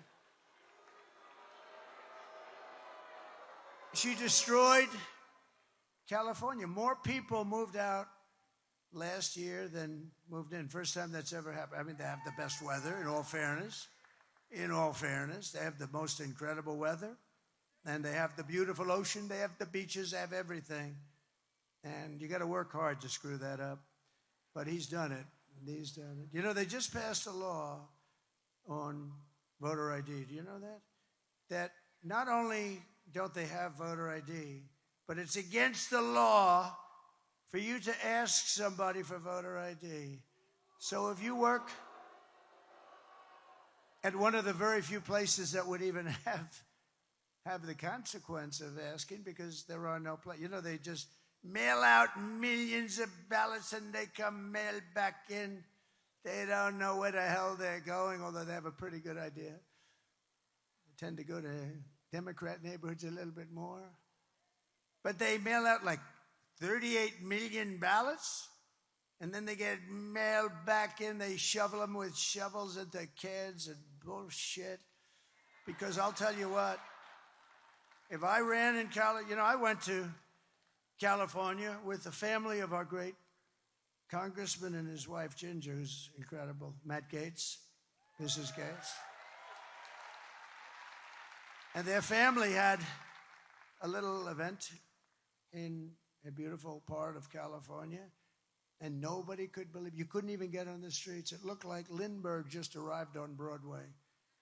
She destroyed California. More people moved out last year than moved in. First time that's ever happened. I mean, they have the best weather, in all fairness. In all fairness, they have the most incredible weather. And they have the beautiful ocean. They have the beaches. They have everything. And you got to work hard to screw that up. But he's done it. He's done it. You know, they just passed a law on voter ID. Do you know that? That not only don't they have voter ID, but it's against the law for you to ask somebody for voter ID. So if you work at one of the very few places that would even have the consequence of asking, because there are no places. You know, they just mail out millions of ballots and they come mailed back in. They don't know where the hell they're going, although they have a pretty good idea. They tend to go to Democrat neighborhoods a little bit more. But they mail out like 38 million ballots, and then they get mailed back in. They shovel them with shovels into kids and bullshit. Because I'll tell you what, if I ran in California, you know, I went to California with the family of our great congressman and his wife, Ginger, who's incredible, Matt Gaetz, Mrs. Gaetz. And their family had a little event in a beautiful part of California, and nobody could believe. You couldn't even get on the streets. It looked like Lindbergh just arrived on Broadway.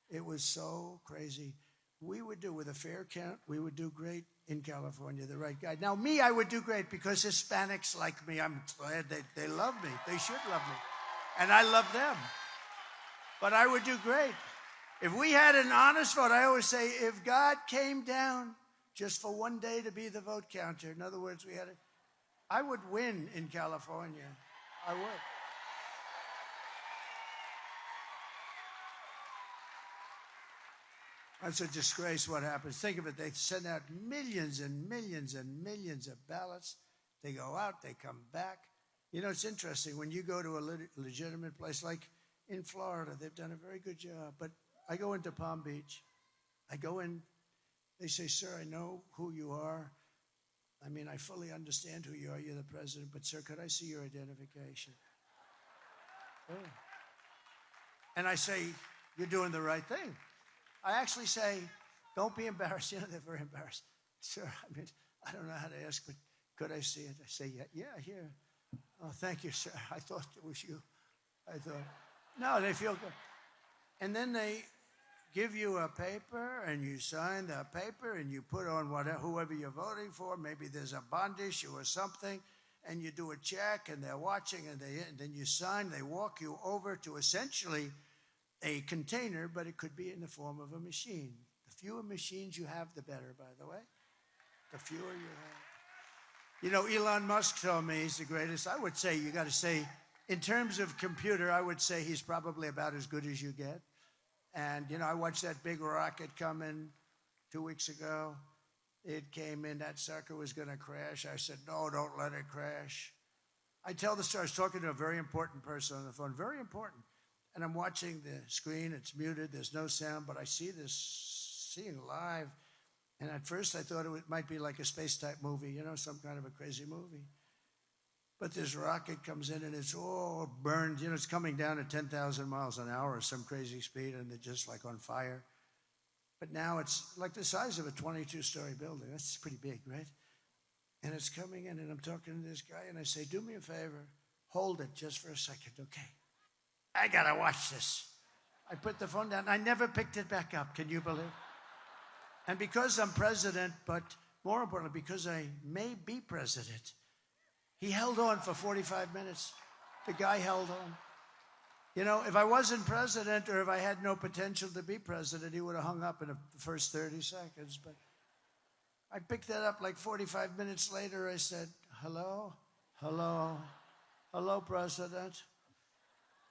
It was so crazy. We would do, with a fair count, we would do great in California, the right guy. Now, me, I would do great because Hispanics like me. I'm glad they love me. They should love me. And I love them. But I would do great. If we had an honest vote, I always say, if God came down just for one day to be the vote counter, in other words, I would win in California. I would. It's a disgrace what happens. Think of it. They send out millions and millions and millions of ballots. They go out. They come back. You know, it's interesting. When you go to a legitimate place, like in Florida, they've done a very good job. But I go into Palm Beach. I go in. They say, sir, I know who you are. I mean, I fully understand who you are. You're the president. But, sir, could I see your identification? Oh. And I say, you're doing the right thing. I actually say, don't be embarrassed. You know, they're very embarrassed. Sir, I mean, I don't know how to ask, but could I see it? I say, yeah, here. Oh, thank you, sir. I thought it was you. I thought, no, they feel good. And then they give you a paper, and you sign the paper, and you put on whoever you're voting for. Maybe there's a bond issue or something, and you do a check, and they're watching, and then you sign. They walk you over to essentially a container, but it could be in the form of a machine. The fewer machines you have, the better, by the way. The fewer you have. You know, Elon Musk told me he's the greatest. I would say, you got to say, in terms of computer, I would say he's probably about as good as you get. And, you know, I watched that big rocket come in 2 weeks ago. It came in, that sucker was going to crash. I said, no, don't let it crash. I tell the story. I was talking to a very important person on the phone, very important. And I'm watching the screen. It's muted. There's no sound, but I see this scene live. And at first, I thought it might be like a space-type movie, you know, some kind of a crazy movie. But this rocket comes in, and it's all burned. You know, it's coming down at 10,000 miles an hour or some crazy speed, and they're just like on fire. But now it's like the size of a 22-story building. That's pretty big, right? And it's coming in, and I'm talking to this guy, and I say, do me a favor. Hold it just for a second, okay? I got to watch this. I put the phone down. I never picked it back up. Can you believe it? And because I'm president, but more importantly, because I may be president, he held on for 45 minutes. The guy held on. You know, if I wasn't president or if I had no potential to be president, he would have hung up in the first 30 seconds. But I picked that up like 45 minutes later. I said, hello, hello, hello, President.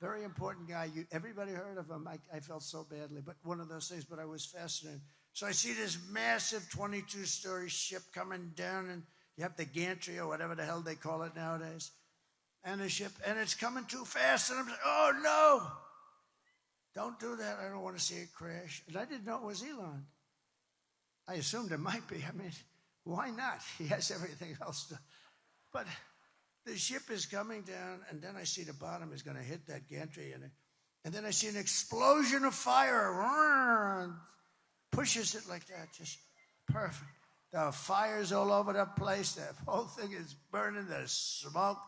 Very important guy. Everybody heard of him. I felt so badly, but one of those things, but I was fascinated. So I see this massive 22-story ship coming down, and you have the gantry or whatever the hell they call it nowadays, and the ship, and it's coming too fast, and I'm like, oh, no. Don't do that. I don't want to see it crash. And I didn't know it was Elon. I assumed it might be. I mean, why not? He has everything else to. But the ship is coming down, and then I see the bottom is going to hit that gantry, and then I see an explosion of fire. Pushes it like that, just perfect. The fire's all over the place. The whole thing is burning. There's smoke.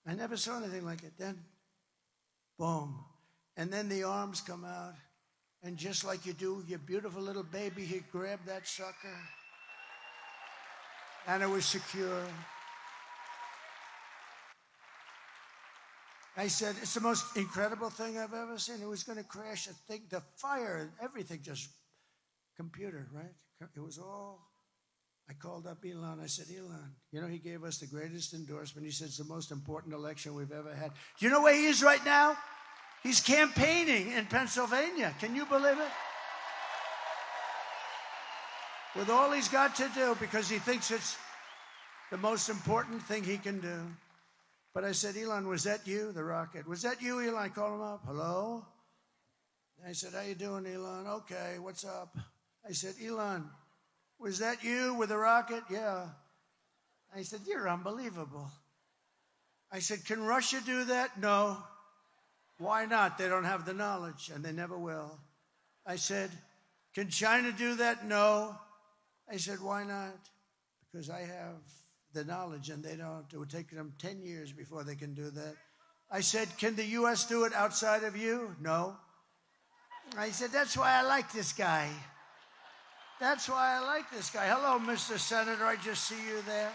I never saw anything like it. Then, boom. And then the arms come out. And just like you do with your beautiful little baby, he grabbed that sucker. And it was secure. I said, it's the most incredible thing I've ever seen. It was going to crash. The fire, everything just computer, right? It was all. I called up Elon. I said, Elon, you know, he gave us the greatest endorsement. He said it's the most important election we've ever had. Do you know where he is right now? He's campaigning in Pennsylvania. Can you believe it? With all he's got to do, because he thinks it's the most important thing he can do. But I said, Elon, was that you, the rocket? Was that you, Elon? I called him up. Hello? I said, how you doing, Elon? Okay, what's up? I said, Elon, was that you with the rocket? Yeah. I said, you're unbelievable. I said, can Russia do that? No. Why not? They don't have the knowledge, and they never will. I said, can China do that? No. I said, why not? Because I have the knowledge, and they don't. It would take them 10 years before they can do that. I said, can the U.S. do it outside of you? No. I said, that's why I like this guy. That's why I like this guy. Hello, Mr. Senator. I just see you there.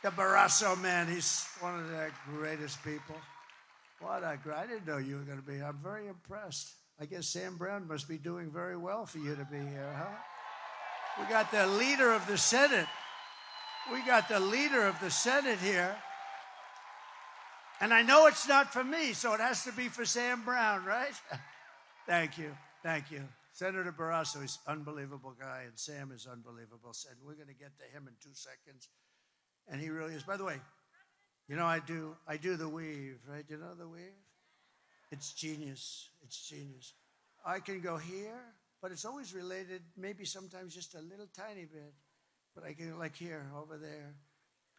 The Barrasso man, he's one of the greatest people. What a great, I didn't know you were going to be here. I'm very impressed. I guess Sam Brown must be doing very well for you to be here, huh? We got the leader of the Senate. We got the leader of the Senate here. And I know it's not for me, so it has to be for Sam Brown, right? Thank you. Thank you. Senator Barrasso is an unbelievable guy, and Sam is unbelievable. And we're going to get to him in 2 seconds. And he really is. By the way, you know, I do the weave, right? You know the weave? It's genius. It's genius. I can go here, but it's always related, maybe sometimes just a little tiny bit. But I can, like here, over there.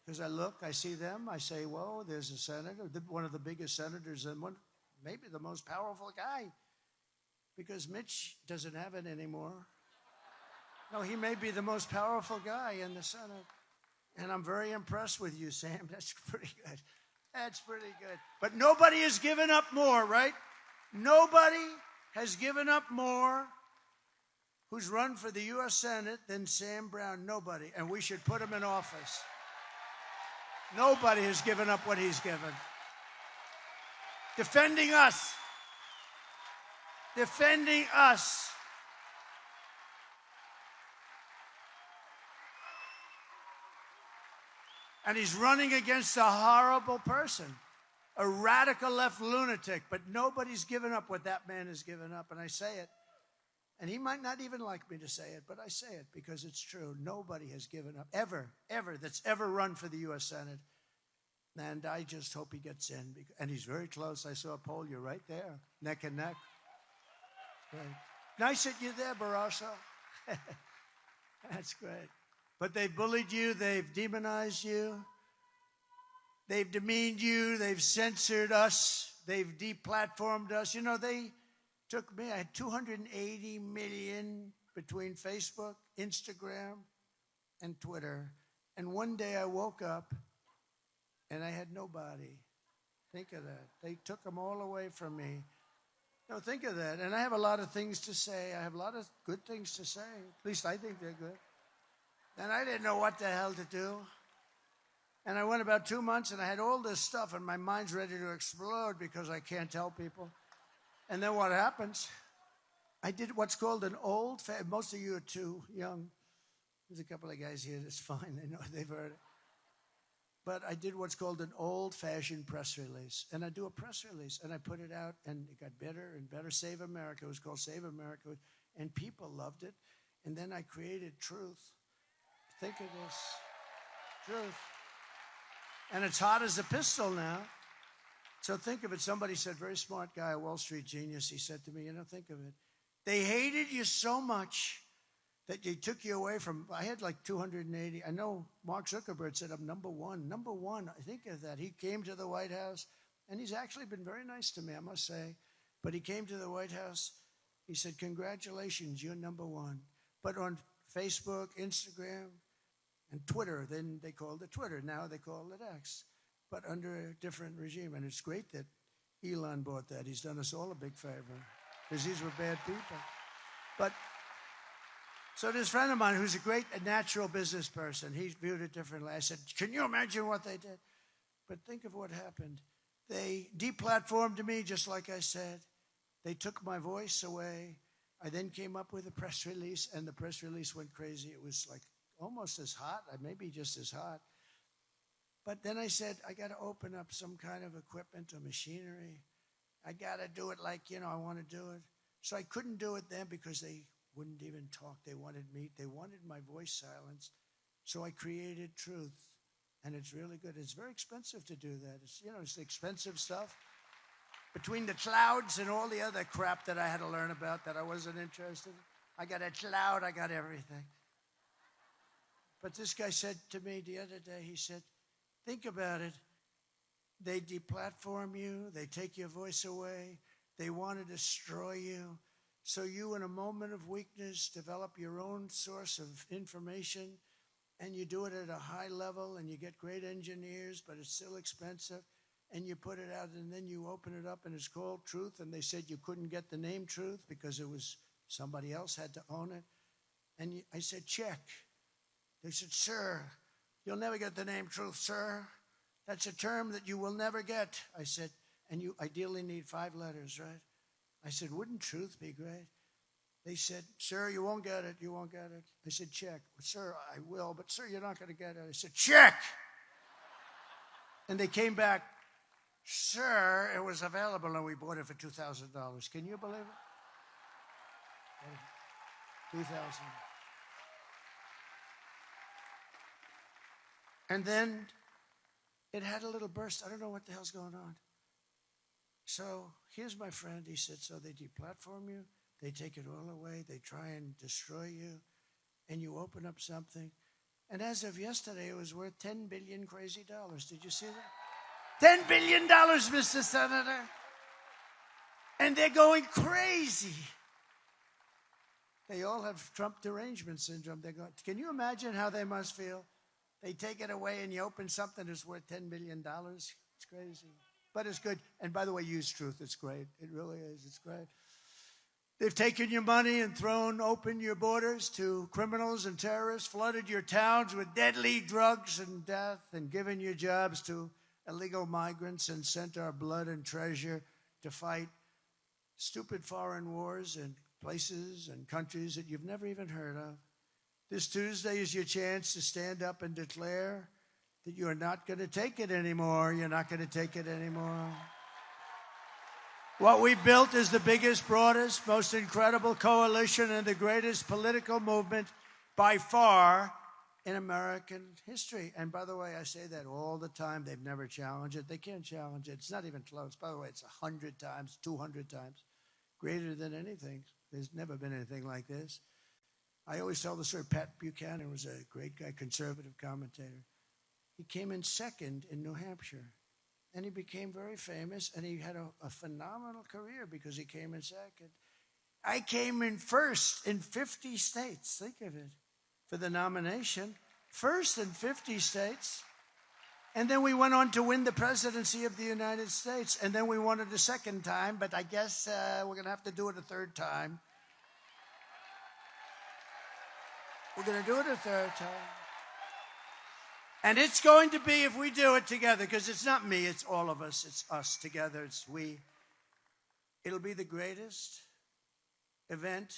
Because I look, I see them, I say, whoa, there's a senator, one of the biggest senators, and one, maybe the most powerful guy. Because Mitch doesn't have it anymore. No, he may be the most powerful guy in the Senate. And I'm very impressed with you, Sam. That's pretty good. That's pretty good. But nobody has given up more, right? Nobody has given up more who's run for the U.S. Senate than Sam Brown. Nobody. And we should put him in office. Nobody has given up what he's given. Defending us. Defending us. And he's running against a horrible person, a radical left lunatic, but nobody's given up what that man has given up. And I say it, and he might not even like me to say it, but I say it because it's true. Nobody has given up, ever, that's ever run for the U.S. Senate. And I just hope he gets in. And he's very close. I saw a poll. You're right there, neck and neck. Great. Nice that you're there, Barrasso. That's great. But they've bullied you. They've demonized you. They've demeaned you. They've censored us. They've deplatformed us. You know, they took me. I had 280 million between Facebook, Instagram, and Twitter. And one day I woke up and I had nobody. Think of that. They took them all away from me. Think of that. And I have a lot of things to say. I have a lot of good things to say. At least I think they're good. And I didn't know what the hell to do. And I went about 2 months, and I had all this stuff, and my mind's ready to explode because I can't tell people. And then what happens? I did what's called an most of you are too young. There's a couple of guys here that's fine. They know they've heard it. But I did what's called an old-fashioned press release. And I do a press release, and I put it out, and it got better and better. Save America. It was called Save America. And people loved it. And then I created Truth. Think of this. Truth. And it's hot as a pistol now. So think of it. Somebody said, very smart guy, a Wall Street genius, he said to me, think of it. They hated you so much that they took you away from, I had like 280. I know Mark Zuckerberg said I'm number one. Number one, I think of that. He came to the White House, and he's actually been very nice to me, I must say. But he came to the White House. He said, congratulations, you're number one. But on Facebook, Instagram, and Twitter, then they called it Twitter. Now they call it X, but under a different regime. And it's great that Elon bought that. He's done us all a big favor because these were bad people. But so this friend of mine who's a natural business person, he viewed it differently. I said, can you imagine what they did? But think of what happened. They deplatformed me, just like I said. They took my voice away. I then came up with a press release, and the press release went crazy. It was like almost as hot, maybe just as hot. But then I said, I got to open up some kind of equipment or machinery. I got to do it like, I want to do it. So I couldn't do it then because they wouldn't even talk. They wanted me. They wanted my voice silenced. So I created Truth, and it's really good. It's very expensive to do that. It's expensive stuff. Between the clouds and all the other crap that I had to learn about that I wasn't interested in, I got a cloud, I got everything. But this guy said to me the other day, he said, think about it. They deplatform you. They take your voice away. They want to destroy you. So you, in a moment of weakness, develop your own source of information, and you do it at a high level, and you get great engineers, but it's still expensive, and you put it out, and then you open it up, and it's called Truth, and they said you couldn't get the name Truth because it was somebody else had to own it. And I said, check. They said, sir, you'll never get the name Truth, sir. That's a term that you will never get. I said, and you ideally need 5 letters, right? I said, wouldn't Truth be great? They said, sir, you won't get it. You won't get it. I said, check. Sir, I will, but sir, you're not going to get it. I said, check. And they came back, sir, it was available, and we bought it for $2,000. Can you believe it? $2,000. And then it had a little burst. I don't know what the hell's going on. So here's my friend. He said, so they deplatform you. They take it all away. They try and destroy you. And you open up something. And as of yesterday, it was worth $10 billion crazy dollars. Did you see that? $10 billion, Mr. Senator. And they're going crazy. They all have Trump derangement syndrome. They're going, can you imagine how they must feel? They take it away and you open something that's worth $10 billion. It's crazy. But it's good. And by the way, use Truth. It's great. It really is. It's great. They've taken your money and thrown open your borders to criminals and terrorists, flooded your towns with deadly drugs and death, and given your jobs to illegal migrants, and sent our blood and treasure to fight stupid foreign wars in places and countries that you've never even heard of. This Tuesday is your chance to stand up and declare that you're not going to take it anymore. You're not going to take it anymore. What we built is the biggest, broadest, most incredible coalition and the greatest political movement by far in American history. And by the way, I say that all the time. They've never challenged it. They can't challenge it. It's not even close. By the way, it's 100 times, 200 times greater than anything. There's never been anything like this. I always tell the story. Pat Buchanan was a great guy, conservative commentator. He came in second in New Hampshire. And he became very famous, and he had a phenomenal career because he came in second. I came in first in 50 states. Think of it. For the nomination. First in 50 states. And then we went on to win the presidency of the United States. And then we won it a second time, but I guess we're going to have to do it a third time. We're going to do it a third time. And it's going to be, if we do it together, because it's not me, it's all of us. It's us together. It's we. It'll be the greatest event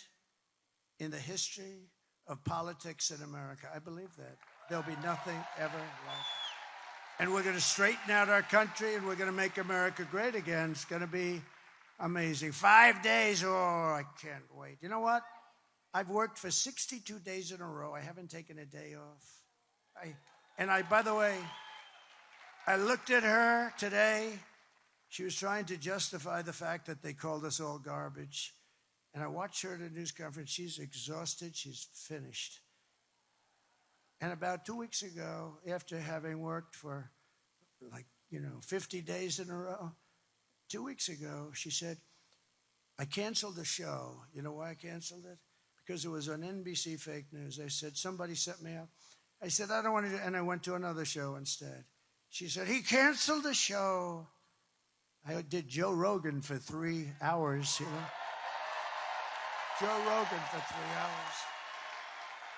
in the history of politics in America. I believe that. There'll be nothing ever like it. And we're going to straighten out our country, and we're going to make America great again. It's going to be amazing. 5 days, oh, I can't wait. You know what? I've worked for 62 days in a row. I haven't taken a day off. By the way, I looked at her today. She was trying to justify the fact that they called us all garbage. And I watched her at a news conference. She's exhausted. She's finished. And about 2 weeks ago, after having worked for 50 days in a row, 2 weeks ago, she said, I canceled the show. You know why I canceled it? Because it was on NBC fake news. I said, somebody set me up. I said, I don't want to do it. And I went to another show instead. She said, he canceled the show. I did Joe Rogan for 3 hours, you know. Joe Rogan for 3 hours.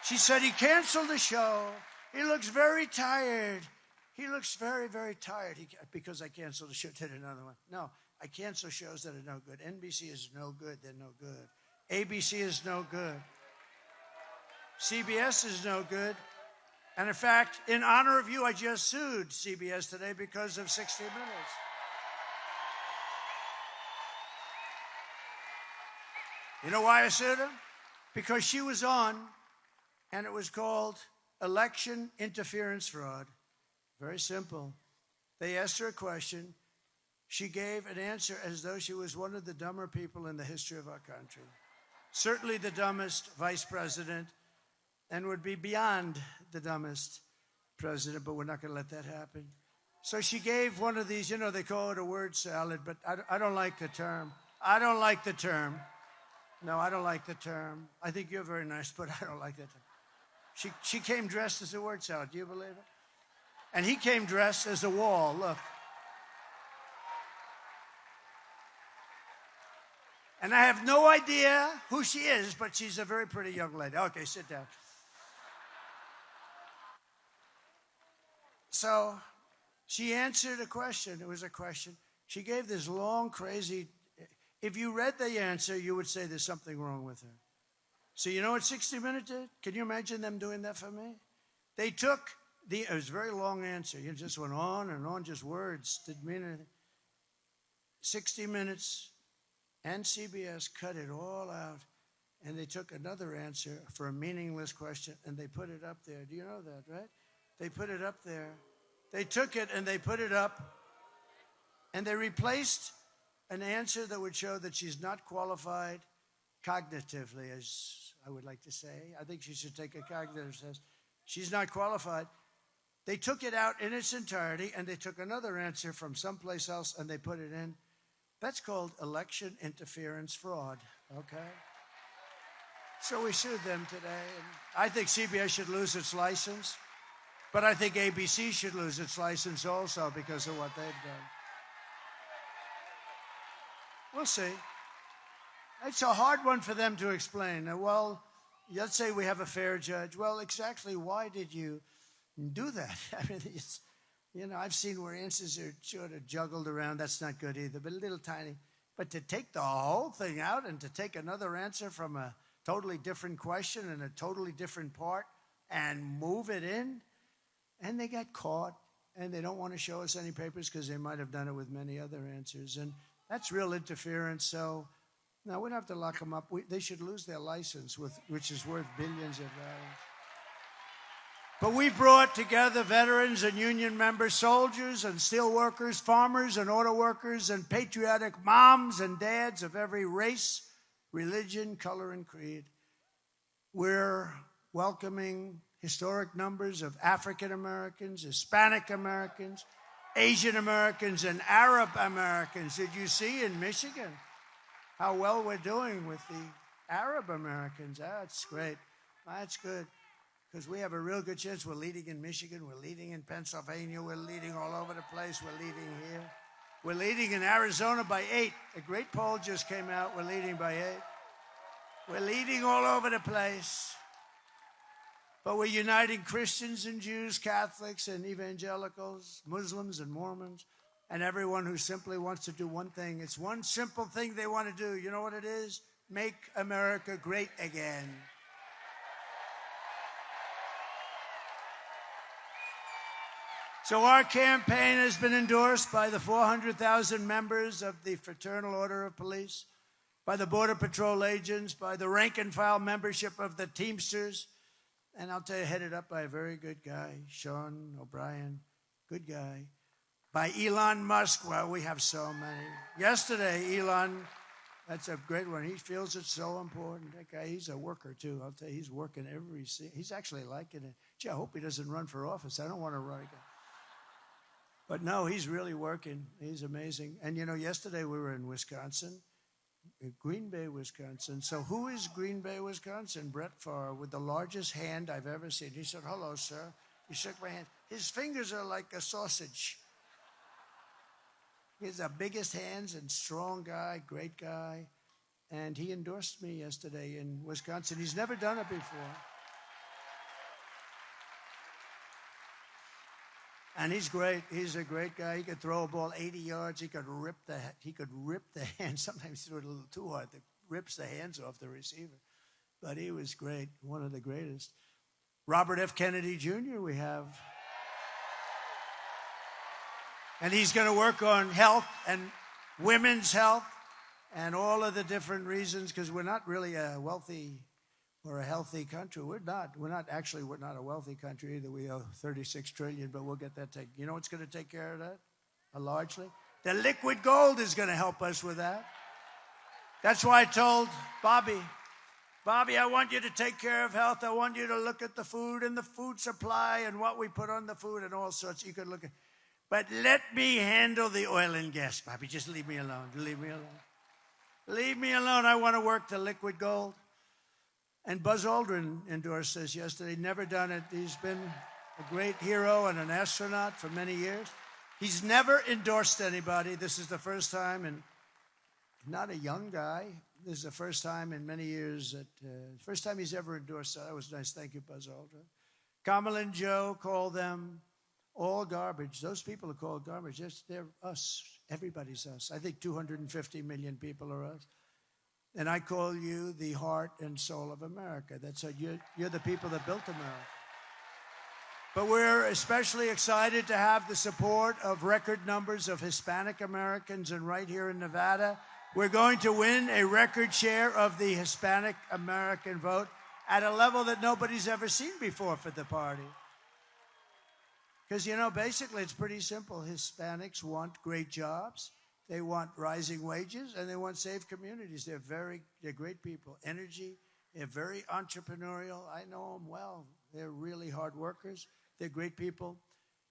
She said, he canceled the show. He looks very tired. He looks very, very tired. Because I canceled the show, did another one. No, I cancel shows that are no good. NBC is no good. They're no good. ABC is no good. CBS is no good. And in fact, in honor of you, I just sued CBS today because of 60 Minutes. You know why I sued her? Because she was on, and it was called Election Interference Fraud. Very simple. They asked her a question. She gave an answer as though she was one of the dumber people in the history of our country. Certainly the dumbest vice president, and would be beyond the dumbest president, but we're not going to let that happen. So she gave one of these, they call it a word salad, but I don't like the term. I don't like the term. No, I don't like the term. I think you're very nice, but I don't like that term. She came dressed as a word salad. Do you believe it? And he came dressed as a wall. Look. And I have no idea who she is, but she's a very pretty young lady. Okay, sit down. So she answered a question. It was a question. She gave this long, crazy... If you read the answer, you would say there's something wrong with her. So you know what 60 Minutes did? Can you imagine them doing that for me? They took it was a very long answer. You just went on and on, just words. Didn't mean anything. 60 Minutes and CBS cut it all out, and they took another answer for a meaningless question, and they put it up there. Do you know that, right? They put it up there. They took it, and they put it up, and they replaced an answer that would show that she's not qualified cognitively, as I would like to say. I think she should take a cognitive test. She's not qualified. They took it out in its entirety, and they took another answer from someplace else, and they put it in. That's called election interference fraud, okay? So we sued them today. And I think CBS should lose its license, but I think ABC should lose its license also because of what they've done. We'll see. It's a hard one for them to explain. Well, let's say we have a fair judge. Well, exactly why did you do that? I mean, I've seen where answers are sort of juggled around. That's not good either, but a little tiny. But to take the whole thing out and to take another answer from a totally different question and a totally different part and move it in, and they got caught, and they don't want to show us any papers because they might have done it with many other answers. And that's real interference. So, no, we don't have to lock them up. They should lose their license, which is worth billions of dollars. But we brought together veterans and union members, soldiers and steel workers, farmers and auto workers, and patriotic moms and dads of every race, religion, color, and creed. We're welcoming historic numbers of African Americans, Hispanic Americans, Asian Americans, and Arab Americans. Did you see in Michigan how well we're doing with the Arab Americans? That's great. That's good. because we have a real good chance. We're leading in Michigan. We're leading in Pennsylvania. We're leading all over the place. We're leading here. We're leading in Arizona by 8. A great poll just came out. We're leading by 8. We're leading all over the place. But we're uniting Christians and Jews, Catholics and evangelicals, Muslims and Mormons, and everyone who simply wants to do one thing. It's one simple thing they want to do. You know what it is? Make America great again. So our campaign has been endorsed by the 400,000 members of the Fraternal Order of Police, by the Border Patrol agents, by the rank and file membership of the Teamsters, and I'll tell you, headed up by a very good guy, Sean O'Brien, good guy, by Elon Musk. Well, we have so many. Yesterday, Elon, that's a great one. He feels it's so important. That guy, he's a worker, too. I'll tell you, he's working every scene. He's actually liking it. Gee, I hope he doesn't run for office. I don't want to run again. But no, he's really working. He's amazing. And, you know, yesterday we were in Wisconsin, Green Bay, Wisconsin. So who is Green Bay, Wisconsin? Brett Favre, with the largest hand I've ever seen. He said, hello, sir. He shook my hand. His fingers are like a sausage. He has the biggest hands and strong guy, great guy. And he endorsed me yesterday in Wisconsin. He's never done it before. And he's great. He's a great guy. He could throw a ball 80 yards. He could rip the hand. Sometimes he threw it a little too hard. That rips the hands off the receiver. But he was great. One of the greatest. Robert F. Kennedy Jr. we have. And he's going to work on health and women's health and all of the different reasons, because we're not really a wealthy or a healthy country. We're not a wealthy country either. We owe $36 trillion, but we'll get that taken. You know what's going to take care of that? Largely? The liquid gold is going to help us with that. That's why I told Bobby, I want you to take care of health. I want you to look at the food and the food supply and what we put on the food and all sorts. You could look at, but let me handle the oil and gas, Bobby. Just leave me alone. Leave me alone. Leave me alone. I want to work the liquid gold. And Buzz Aldrin endorsed this yesterday. Never done it. He's been a great hero and an astronaut for many years. He's never endorsed anybody. This is the first time, and not a young guy. This is the first time in many years first time he's ever endorsed. That was nice. Thank you, Buzz Aldrin. Kamala and Joe call them all garbage. Those people are called garbage. They're us. Everybody's us. I think 250 million people are us. And I call you the heart and soul of America. That's how you're the people that built America. But we're especially excited to have the support of record numbers of Hispanic Americans. And right here in Nevada, we're going to win a record share of the Hispanic American vote at a level that nobody's ever seen before for the party. Because, you know, basically it's pretty simple. Hispanics want great jobs. They want rising wages, and they want safe communities. They're great people. Energy, they're very entrepreneurial. I know them well. They're really hard workers. They're great people.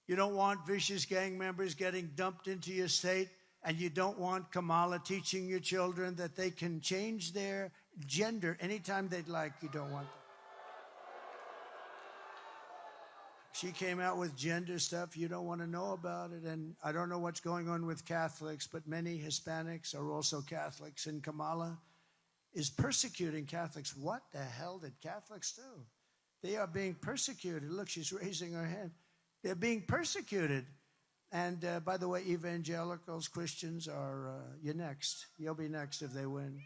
You don't want vicious gang members getting dumped into your state, and you don't want Kamala teaching your children that they can change their gender anytime they'd like. You don't want that. She came out with gender stuff. You don't want to know about it. And I don't know what's going on with Catholics, but many Hispanics are also Catholics. And Kamala is persecuting Catholics. What the hell did Catholics do? They are being persecuted. Look, she's raising her hand. They're being persecuted. And by the way, evangelicals, Christians you're next. You'll be next if they win.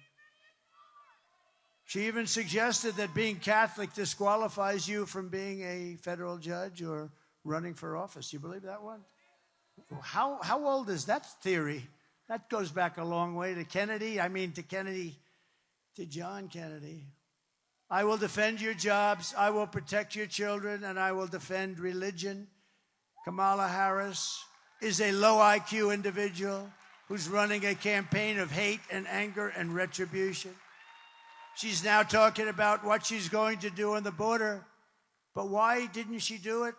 She even suggested that being Catholic disqualifies you from being a federal judge or running for office. You believe that one? How old is that theory? That goes back a long way to Kennedy. To John Kennedy. I will defend your jobs. I will protect your children, and I will defend religion. Kamala Harris is a low IQ individual who's running a campaign of hate and anger and retribution. She's now talking about what she's going to do on the border. But why didn't she do it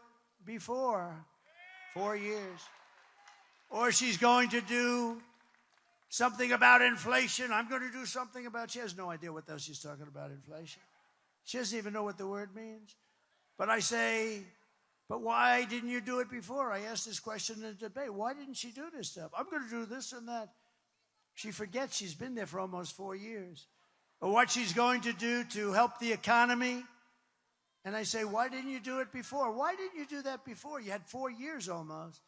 before? 4 years. Or she's going to do something about inflation. I'm going to do something about, she has no idea what the hell she's talking about, inflation. She doesn't even know what the word means. But I say, but why didn't you do it before? I asked this question in the debate. Why didn't she do this stuff? I'm going to do this and that. She forgets she's been there for almost 4 years. Or what she's going to do to help the economy. And I say, why didn't you do it before? Why didn't you do that before? You had 4 years almost.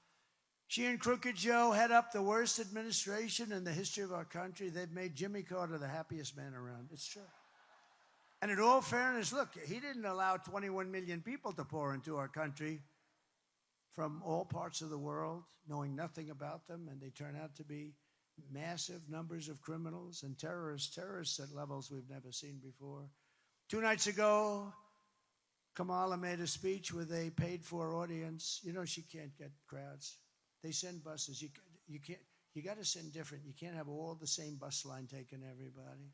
She and Crooked Joe head up the worst administration in the history of our country. They've made Jimmy Carter the happiest man around. It's true. And in all fairness, look, he didn't allow 21 million people to pour into our country from all parts of the world, knowing nothing about them, and they turn out to be massive numbers of criminals and terrorists at levels we've never seen before. 2 nights ago, Kamala made a speech with a paid-for audience. You know she can't get crowds. They send buses. You got to send different. You can't have all the same bus line taking everybody.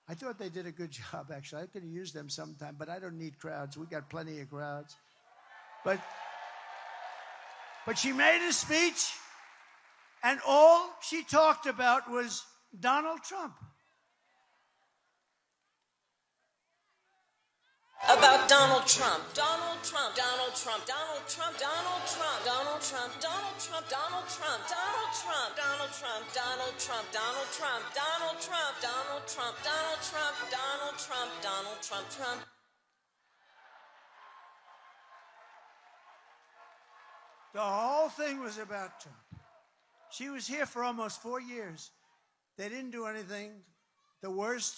I thought they did a good job, actually. I could have used them sometime, but I don't need crowds. We got plenty of crowds. But she made a speech, and all she talked about was Donald Trump. About Donald Trump. Donald Trump. Donald Trump. Donald Trump. Donald Trump. Donald Trump. Donald Trump. Donald Trump. Donald Trump. Donald Trump. Donald Trump. Donald Trump. Donald Trump. Donald Trump. Donald Trump. Donald Trump. Donald Trump. Trump. The whole thing was about Trump. She was here for almost 4 years. They didn't do anything. The worst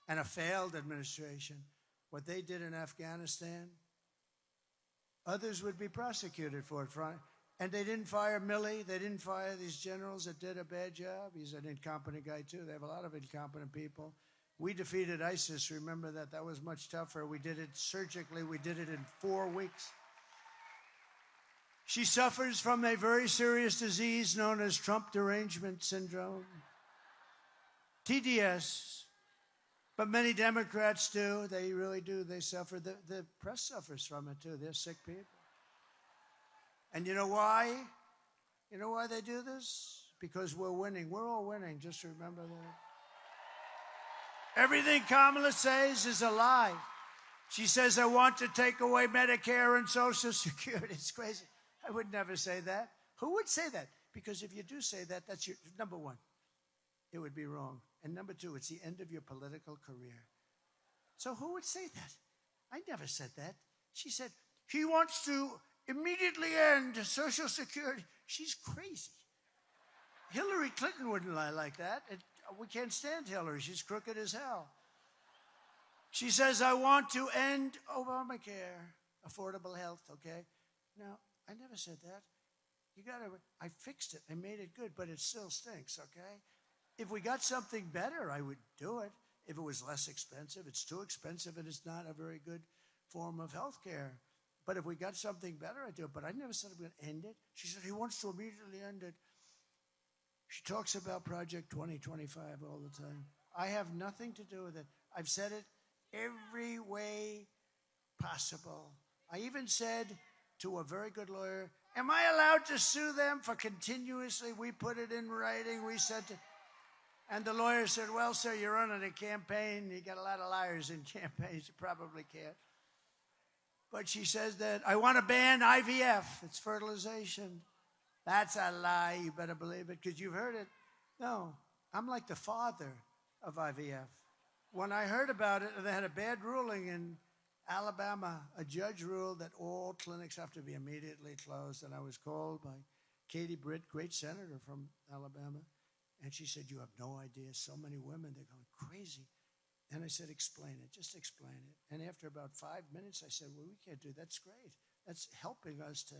and a failed administration. What they did in Afghanistan, others would be prosecuted for it. And they didn't fire Milley. They didn't fire these generals that did a bad job. He's an incompetent guy, too. They have a lot of incompetent people. We defeated ISIS. Remember that. That was much tougher. We did it surgically. We did it in 4 weeks. She suffers from a very serious disease known as Trump derangement syndrome, TDS. But many Democrats do. They really do. They suffer. The press suffers from it, too. They're sick people. And you know why? You know why they do this? Because we're winning. We're all winning. Just remember that. Everything Kamala says is a lie. She says, I want to take away Medicare and Social Security. It's crazy. I would never say that. Who would say that? Because if you do say that, that's your number one. It would be wrong. And number 2, it's the end of your political career. So who would say that? I never said that. She said, he wants to immediately end Social Security. She's crazy. Hillary Clinton wouldn't lie like that. We can't stand Hillary. She's crooked as hell. She says, I want to end Obamacare, affordable health, okay? No, I never said that. I fixed it. I made it good, but it still stinks, okay? If we got something better, I would do it. If it was less expensive, it's too expensive and it's not a very good form of health care. But if we got something better, I'd do it. But I never said I'm going to end it. She said he wants to immediately end it. She talks about Project 2025 all the time. I have nothing to do with it. I've said it every way possible. I even said to a very good lawyer, am I allowed to sue them for continuously? We put it in writing. We said to... And the lawyer said, well, sir, you're running a campaign. You got a lot of liars in campaigns. You probably can't. But she says that, I want to ban IVF. It's fertilization. That's a lie. You better believe it, because you've heard it. No, I'm like the father of IVF. When I heard about it, they had a bad ruling in Alabama. A judge ruled that all clinics have to be immediately closed. And I was called by Katie Britt, great senator from Alabama. And she said, you have no idea. So many women, they're going crazy. And I said, explain it. Just explain it. And after about 5 minutes, I said, well, we can't do that. That's great. That's helping us to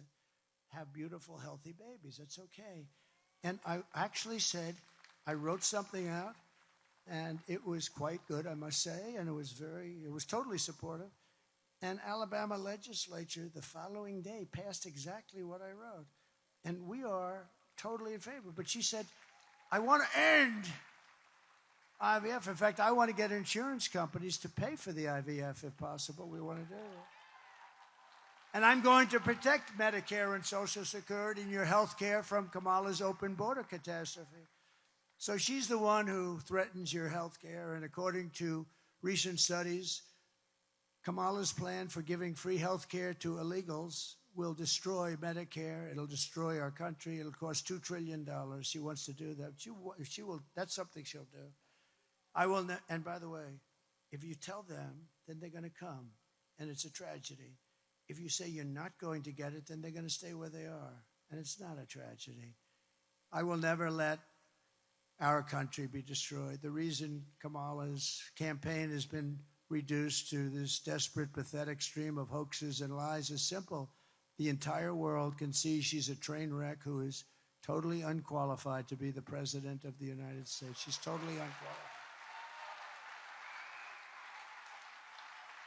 have beautiful, healthy babies. That's okay. And I actually said, I wrote something out, and it was quite good, I must say. And it was totally supportive. And Alabama legislature the following day passed exactly what I wrote. And we are totally in favor. But she said, I want to end IVF. In fact, I want to get insurance companies to pay for the IVF if possible. We want to do it. And I'm going to protect Medicare and Social Security and your health care from Kamala's open border catastrophe. So she's the one who threatens your health care. And according to recent studies, Kamala's plan for giving free health care to illegals will destroy Medicare. It'll destroy our country. It'll cost $2 trillion. She wants to do that. She will. That's something she'll do. I will. And by the way, if you tell them, then they're going to come, and it's a tragedy. If you say you're not going to get it, then they're going to stay where they are, and it's not a tragedy. I will never let our country be destroyed. The reason Kamala's campaign has been reduced to this desperate, pathetic stream of hoaxes and lies is simple. The entire world can see she's a train wreck who is totally unqualified to be the president of the United States. She's totally unqualified.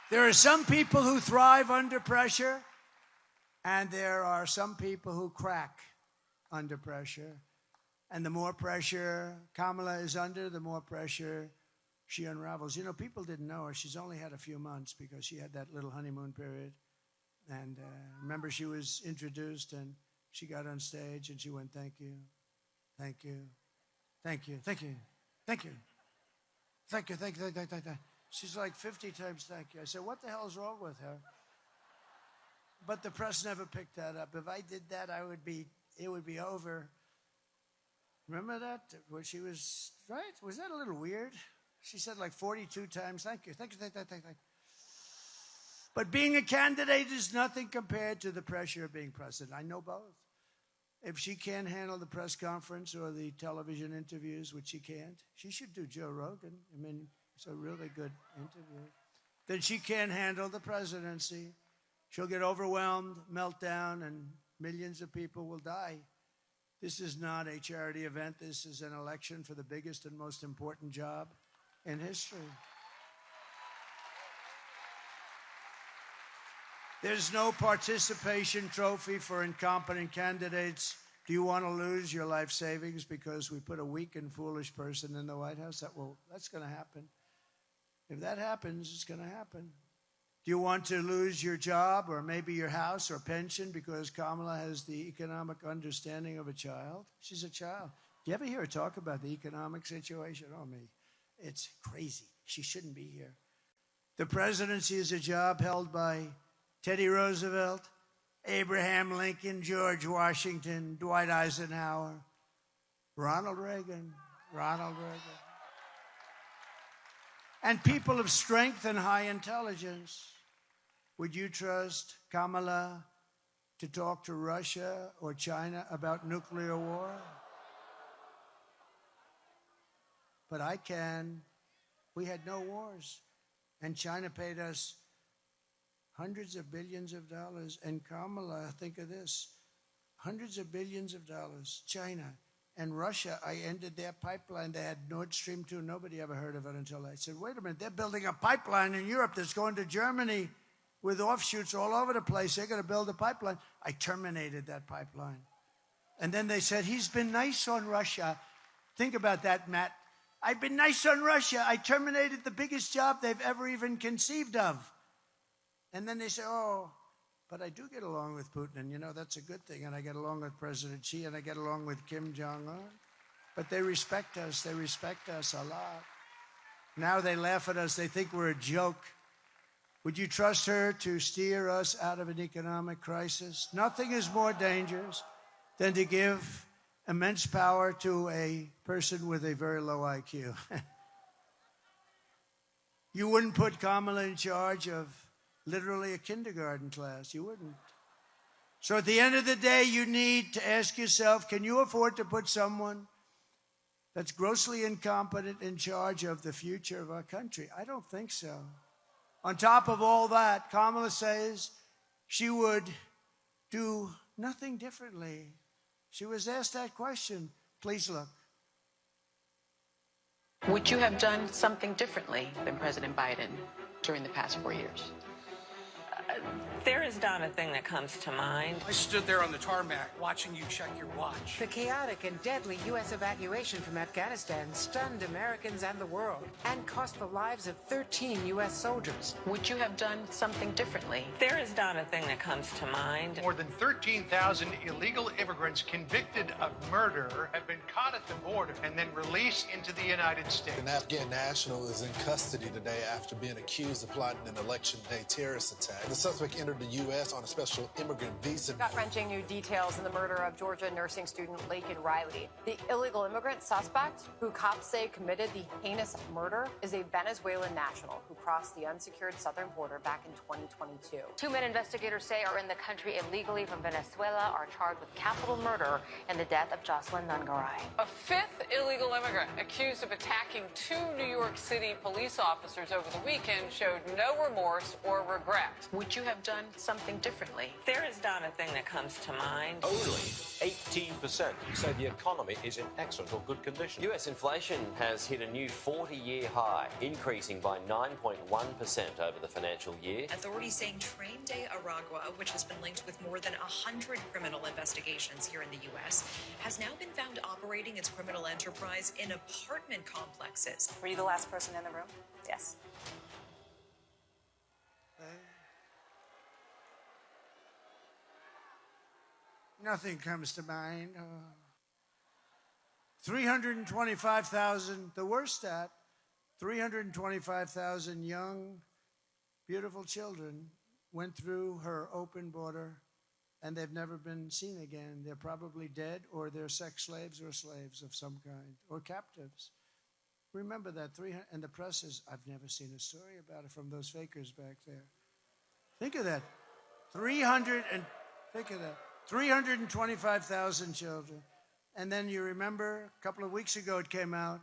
There are some people who thrive under pressure, and there are some people who crack under pressure. And the more pressure Kamala is under, the more pressure she unravels. You know, people didn't know her. She's only had a few months because she had that little honeymoon period. And remember, she was introduced, and she got on stage, and she went, "Thank you, thank you, thank you, thank you, thank you, thank you, thank you, thank you, thank you." She's like 50 times thank you. I said, what the hell's wrong with her? But the press never picked that up. If I did that, it would be over. Remember that? When she was, right? Was that a little weird? She said like 42 times, thank you, thank you, thank you, thank you. But being a candidate is nothing compared to the pressure of being president. I know both. If she can't handle the press conference or the television interviews, which she can't, she should do Joe Rogan. I mean, it's a really good interview. Then she can't handle the presidency. She'll get overwhelmed, melt down, and millions of people will die. This is not a charity event. This is an election for the biggest and most important job in history. There's no participation trophy for incompetent candidates. Do you want to lose your life savings because we put a weak and foolish person in the White House? That's going to happen. If that happens, it's going to happen. Do you want to lose your job or maybe your house or pension because Kamala has the economic understanding of a child? She's a child. Do you ever hear her talk about the economic situation? Oh, me. It's crazy. She shouldn't be here. The presidency is a job held by Teddy Roosevelt, Abraham Lincoln, George Washington, Dwight Eisenhower, Ronald Reagan. And people of strength and high intelligence. Would you trust Kamala to talk to Russia or China about nuclear war? But I can. We had no wars. And China paid us hundreds of billions of dollars. And Kamala, think of this, hundreds of billions of dollars. China and Russia, I ended their pipeline. They had Nord Stream 2. Nobody ever heard of it until I said, wait a minute, they're building a pipeline in Europe that's going to Germany with offshoots all over the place. They're going to build a pipeline. I terminated that pipeline. And then they said, he's been nice on Russia. Think about that, Matt. I've been nice on Russia. I terminated the biggest job they've ever even conceived of. And then they say, oh, but I do get along with Putin, and you know, that's a good thing. And I get along with President Xi, and I get along with Kim Jong-un. But they respect us. They respect us a lot. Now they laugh at us. They think we're a joke. Would you trust her to steer us out of an economic crisis? Nothing is more dangerous than to give immense power to a person with a very low IQ. You wouldn't put Kamala in charge of literally a kindergarten class. You wouldn't. So at the end of the day, you need to ask yourself, can you afford to put someone that's grossly incompetent in charge of the future of our country? I don't think so. On top of all that, Kamala says she would do nothing differently. She was asked that question. Please look. Would you have done something differently than President Biden during the past 4 years? There is not a thing that comes to mind. I stood there on the tarmac watching you check your watch. The chaotic and deadly U.S. evacuation from Afghanistan stunned Americans and the world and cost the lives of 13 U.S. soldiers. Would you have done something differently? There is not a thing that comes to mind. More than 13,000 illegal immigrants convicted of murder have been caught at the border and then released into the United States. An Afghan national is in custody today after being accused of plotting an election day terrorist attack. The suspect entered the U.S. on a special immigrant visa. Gut-wrenching new details in the murder of Georgia nursing student Laken Riley. The illegal immigrant suspect, who cops say committed the heinous murder, is a Venezuelan national who crossed the unsecured southern border back in 2022. 2 men investigators say are in the country illegally from Venezuela are charged with capital murder in the death of Jocelyn Nungaray. A 5th illegal immigrant accused of attacking 2 New York City police officers over the weekend showed no remorse or regret. Would you have done something differently? There is not a thing that comes to mind. Only 18% say the economy is in excellent or good condition. US inflation has hit a new 40-year high, increasing by 9.1% over the financial year. Authorities saying Train de Aragua, which has been linked with more than 100 criminal investigations here in the U.S., has now been found operating its criminal enterprise in apartment complexes. Were you the last person in the room? Yes. Nothing comes to mind. 325,000, the worst stat, 325,000 young, beautiful children went through her open border, and they've never been seen again. They're probably dead, or they're sex slaves or slaves of some kind, or captives. Remember that. And the press is, I've never seen a story about it from those fakers back there. Think of that. 325,000 children. And then you remember a couple of weeks ago it came out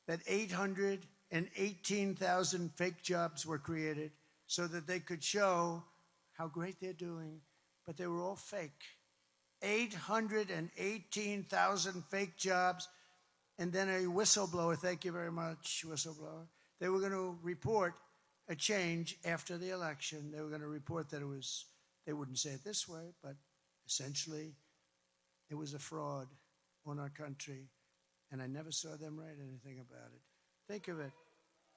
that 818,000 fake jobs were created so that they could show how great they're doing, but they were all fake. 818,000 fake jobs, and then a whistleblower, thank you very much, whistleblower, they were going to report a change after the election. They were going to report that it was, they wouldn't say it this way, but essentially it was a fraud on our country, and I never saw them write anything about it. Think of it.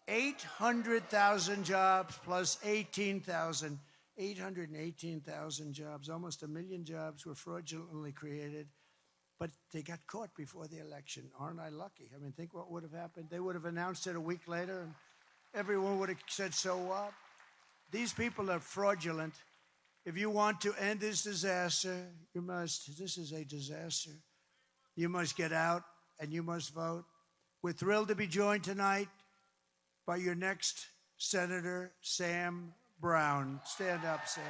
800,000 jobs plus 18,000. 818,000 jobs, almost 1 million jobs were fraudulently created, but they got caught before the election. Aren't I lucky? I mean, think what would have happened. They would have announced it a week later, and everyone would have said, so what? These people are fraudulent. If you want to end this disaster, you must. This is a disaster. You must get out, and you must vote. We're thrilled to be joined tonight by your next Senator, Sam Brown. Stand up, Sam.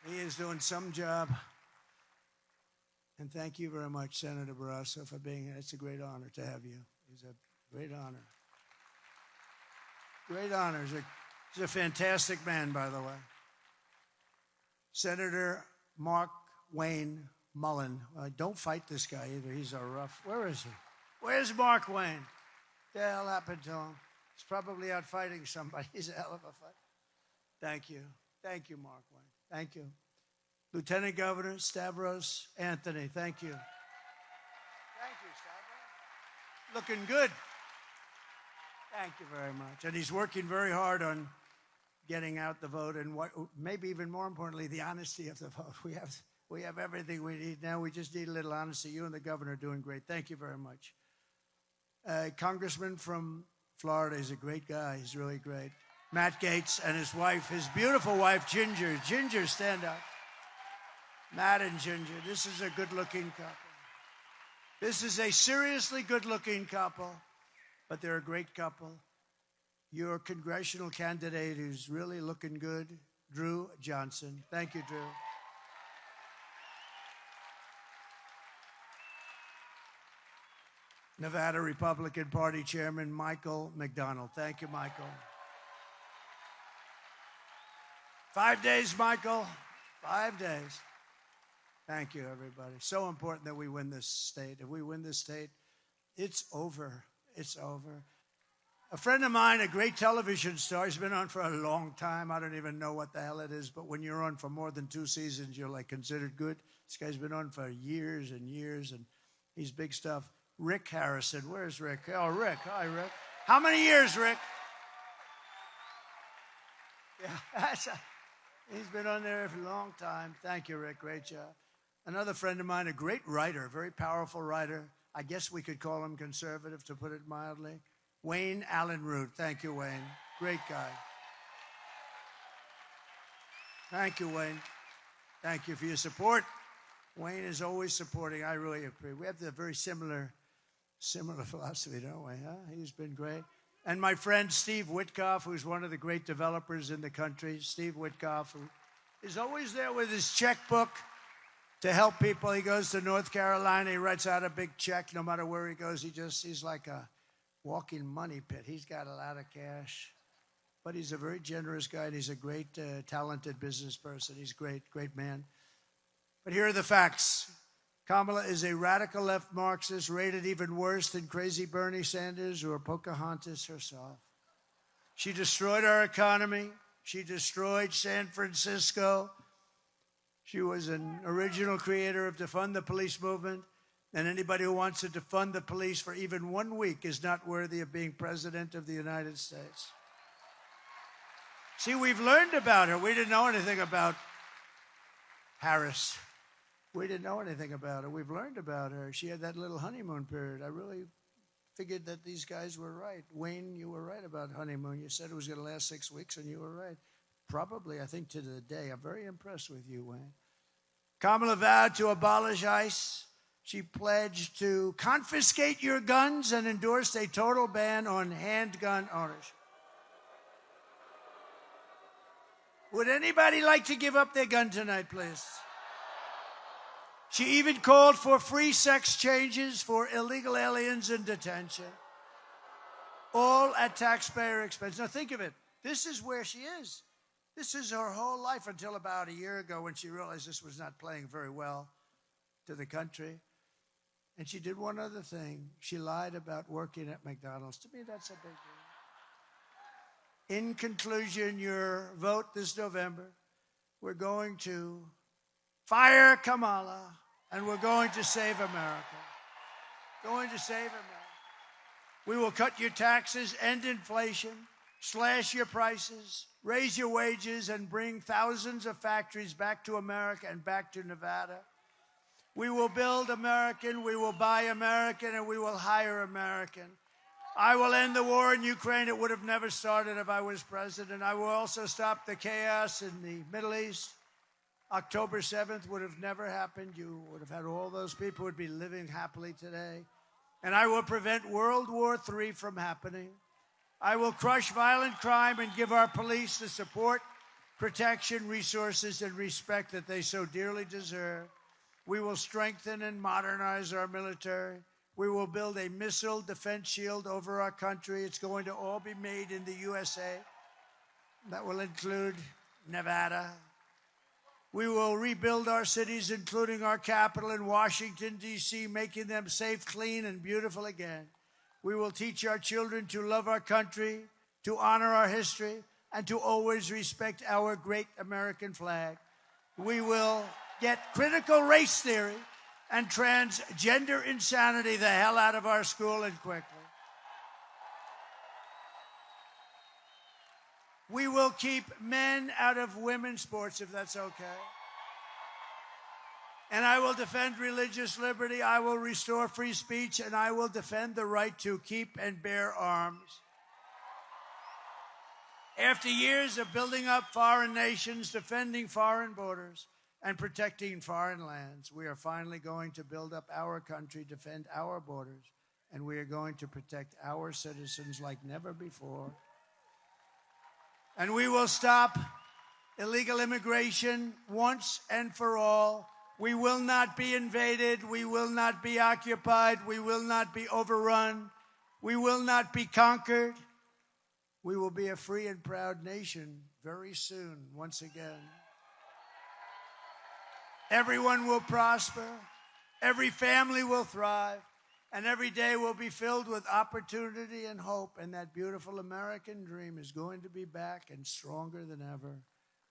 He is doing some job. And thank you very much, Senator Barrasso, for being here. It's a great honor to have you. It's a great honor. Great honor. He's a fantastic man, by the way. Senator Mark Wayne Mullen. Don't fight this guy either. He's a rough. Where is he? Where's Mark Wayne? The hell happened to him? He's probably out fighting somebody. He's a hell of a fight. Thank you. Thank you, Mark Wayne. Thank you. Lieutenant Governor Stavros Anthony. Thank you. Thank you, Stavros. Looking good. Thank you very much. And he's working very hard on getting out the vote, and what, maybe even more importantly, the honesty of the vote. We have everything we need now. We just need a little honesty. You and the governor are doing great. Thank you very much. Congressman from Florida is a great guy. He's really great. Matt Gaetz and his wife, his beautiful wife, Ginger. Ginger, stand up. Matt and Ginger. This is a good-looking couple. This is a seriously good-looking couple, but they're a great couple. Your congressional candidate who's really looking good, Drew Johnson. Thank you, Drew. Nevada Republican Party Chairman Michael McDonald. Thank you, Michael. 5 days, Michael. 5 days. Thank you, everybody. So important that we win this state. If we win this state, it's over. It's over. A friend of mine, a great television star, he's been on for a long time. I don't even know what the hell it is, but when you're on for more than 2 seasons, you're like considered good. This guy's been on for years and years, and he's big stuff. Rick Harrison. Where's Rick? Oh, Rick. Hi, Rick. How many years, Rick? Yeah, he's been on there for a long time. Thank you, Rick. Great job. Another friend of mine, a great writer, very powerful writer. I guess we could call him conservative, to put it mildly. Wayne Allen Root. Thank you, Wayne. Great guy. Thank you, Wayne. Thank you for your support. Wayne is always supporting. I really appreciate. We have a very similar philosophy, don't we? Huh? He's been great. And my friend Steve Witkoff, who's one of the great developers in the country. Steve Witkoff, who is always there with his checkbook to help people. He goes to North Carolina. He writes out a big check no matter where he goes. He's like a walking money pit. He's got a lot of cash. But he's a very generous guy, and he's a great, talented business person. He's a great man. But here are the facts. Kamala is a radical left Marxist, rated even worse than crazy Bernie Sanders or Pocahontas herself. She destroyed our economy. She destroyed San Francisco. She was an original creator of defund the police movement. And anybody who wants to defund the police for even 1 week is not worthy of being president of the United States. See, we've learned about her. We didn't know anything about Harris. We didn't know anything about her. We've learned about her. She had that little honeymoon period. I really figured that these guys were right. Wayne, you were right about honeymoon. You said it was going to last 6 weeks, and you were right. Probably, I think, to the day. I'm very impressed with you, Wayne. Kamala vowed to abolish ICE. She pledged to confiscate your guns and endorsed a total ban on handgun ownership. Would anybody like to give up their gun tonight, please? She even called for free sex changes for illegal aliens in detention, all at taxpayer expense. Now think of it. This is where she is. This is her whole life until about a year ago when she realized this was not playing very well to the country. And she did one other thing. She lied about working at McDonald's. To me, that's a big deal. In conclusion, your vote this November, we're going to fire Kamala, and we're going to save America. Going to save America. We will cut your taxes, end inflation, slash your prices, raise your wages, and bring thousands of factories back to America and back to Nevada. We will build American, we will buy American, and we will hire American. I will end the war in Ukraine. It would have never started if I was president. I will also stop the chaos in the Middle East. October 7th would have never happened. You would have had all those people who would be living happily today. And I will prevent World War III from happening. I will crush violent crime and give our police the support, protection, resources, and respect that they so dearly deserve. We will strengthen and modernize our military. We will build a missile defense shield over our country. It's going to all be made in the USA. That will include Nevada. We will rebuild our cities, including our capital in Washington, D.C., making them safe, clean, and beautiful again. We will teach our children to love our country, to honor our history, and to always respect our great American flag. We will get critical race theory and transgender insanity the hell out of our school and quickly. We will keep men out of women's sports, if that's okay. And I will defend religious liberty. I will restore free speech, and I will defend the right to keep and bear arms. After years of building up foreign nations, defending foreign borders, and protecting foreign lands, we are finally going to build up our country, defend our borders, and we are going to protect our citizens like never before. And we will stop illegal immigration once and for all. We will not be invaded. We will not be occupied. We will not be overrun. We will not be conquered. We will be a free and proud nation very soon, once again. Everyone will prosper. Every family will thrive. And every day will be filled with opportunity and hope. And that beautiful American dream is going to be back and stronger than ever.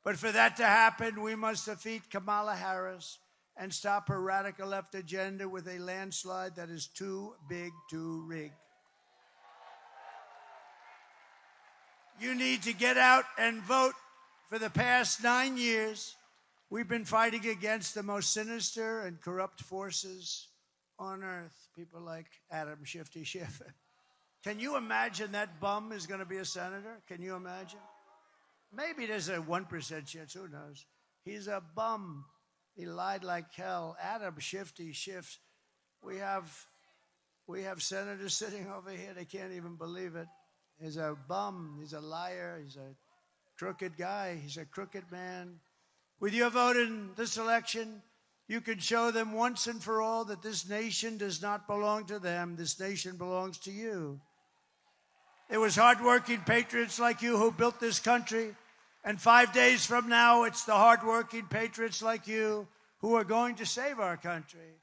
But for that to happen, we must defeat Kamala Harris and stop her radical left agenda with a landslide that is too big to rig. You need to get out and vote. For the past 9 years, we've been fighting against the most sinister and corrupt forces on earth, people like Adam Shifty Schiff. Can you imagine that bum is going to be a senator? Can you imagine? Maybe there's a 1% chance, who knows? He's a bum. He lied like hell. Adam Shifty Schiff. We have senators sitting over here, they can't even believe it. He's a bum, he's a liar, he's a crooked guy, he's a crooked man. With your vote in this election, you can show them once and for all that this nation does not belong to them. This nation belongs to you. It was hardworking patriots like you who built this country. And 5 days from now, it's the hardworking patriots like you who are going to save our country.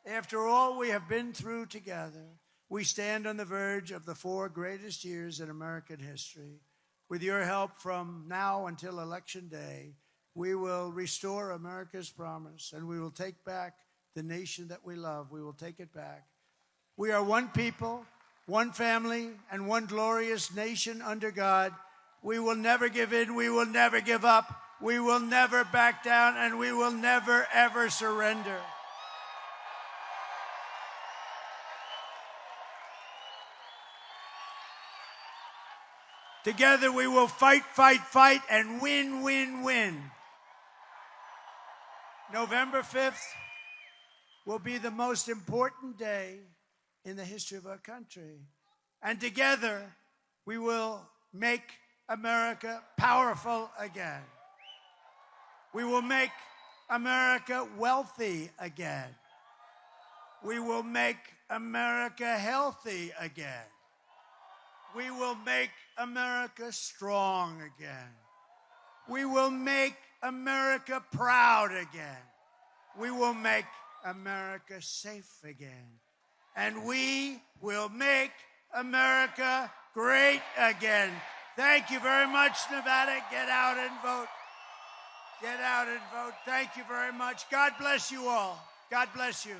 After all we have been through together, we stand on the verge of the 4 greatest years in American history. With your help from now until Election Day, we will restore America's promise, and we will take back the nation that we love. We will take it back. We are one people, one family, and one glorious nation under God. We will never give in. We will never give up. We will never back down, and we will never, ever surrender. Together we will fight, fight, fight, and win, win, win. November 5th will be the most important day in the history of our country. And together we will make America powerful again. We will make America wealthy again. We will make America healthy again. We will make America strong again. We will make America proud again. We will make America safe again. And we will make America great again. Thank you very much, Nevada. Get out and vote. Get out and vote. Thank you very much. God bless you all. God bless you.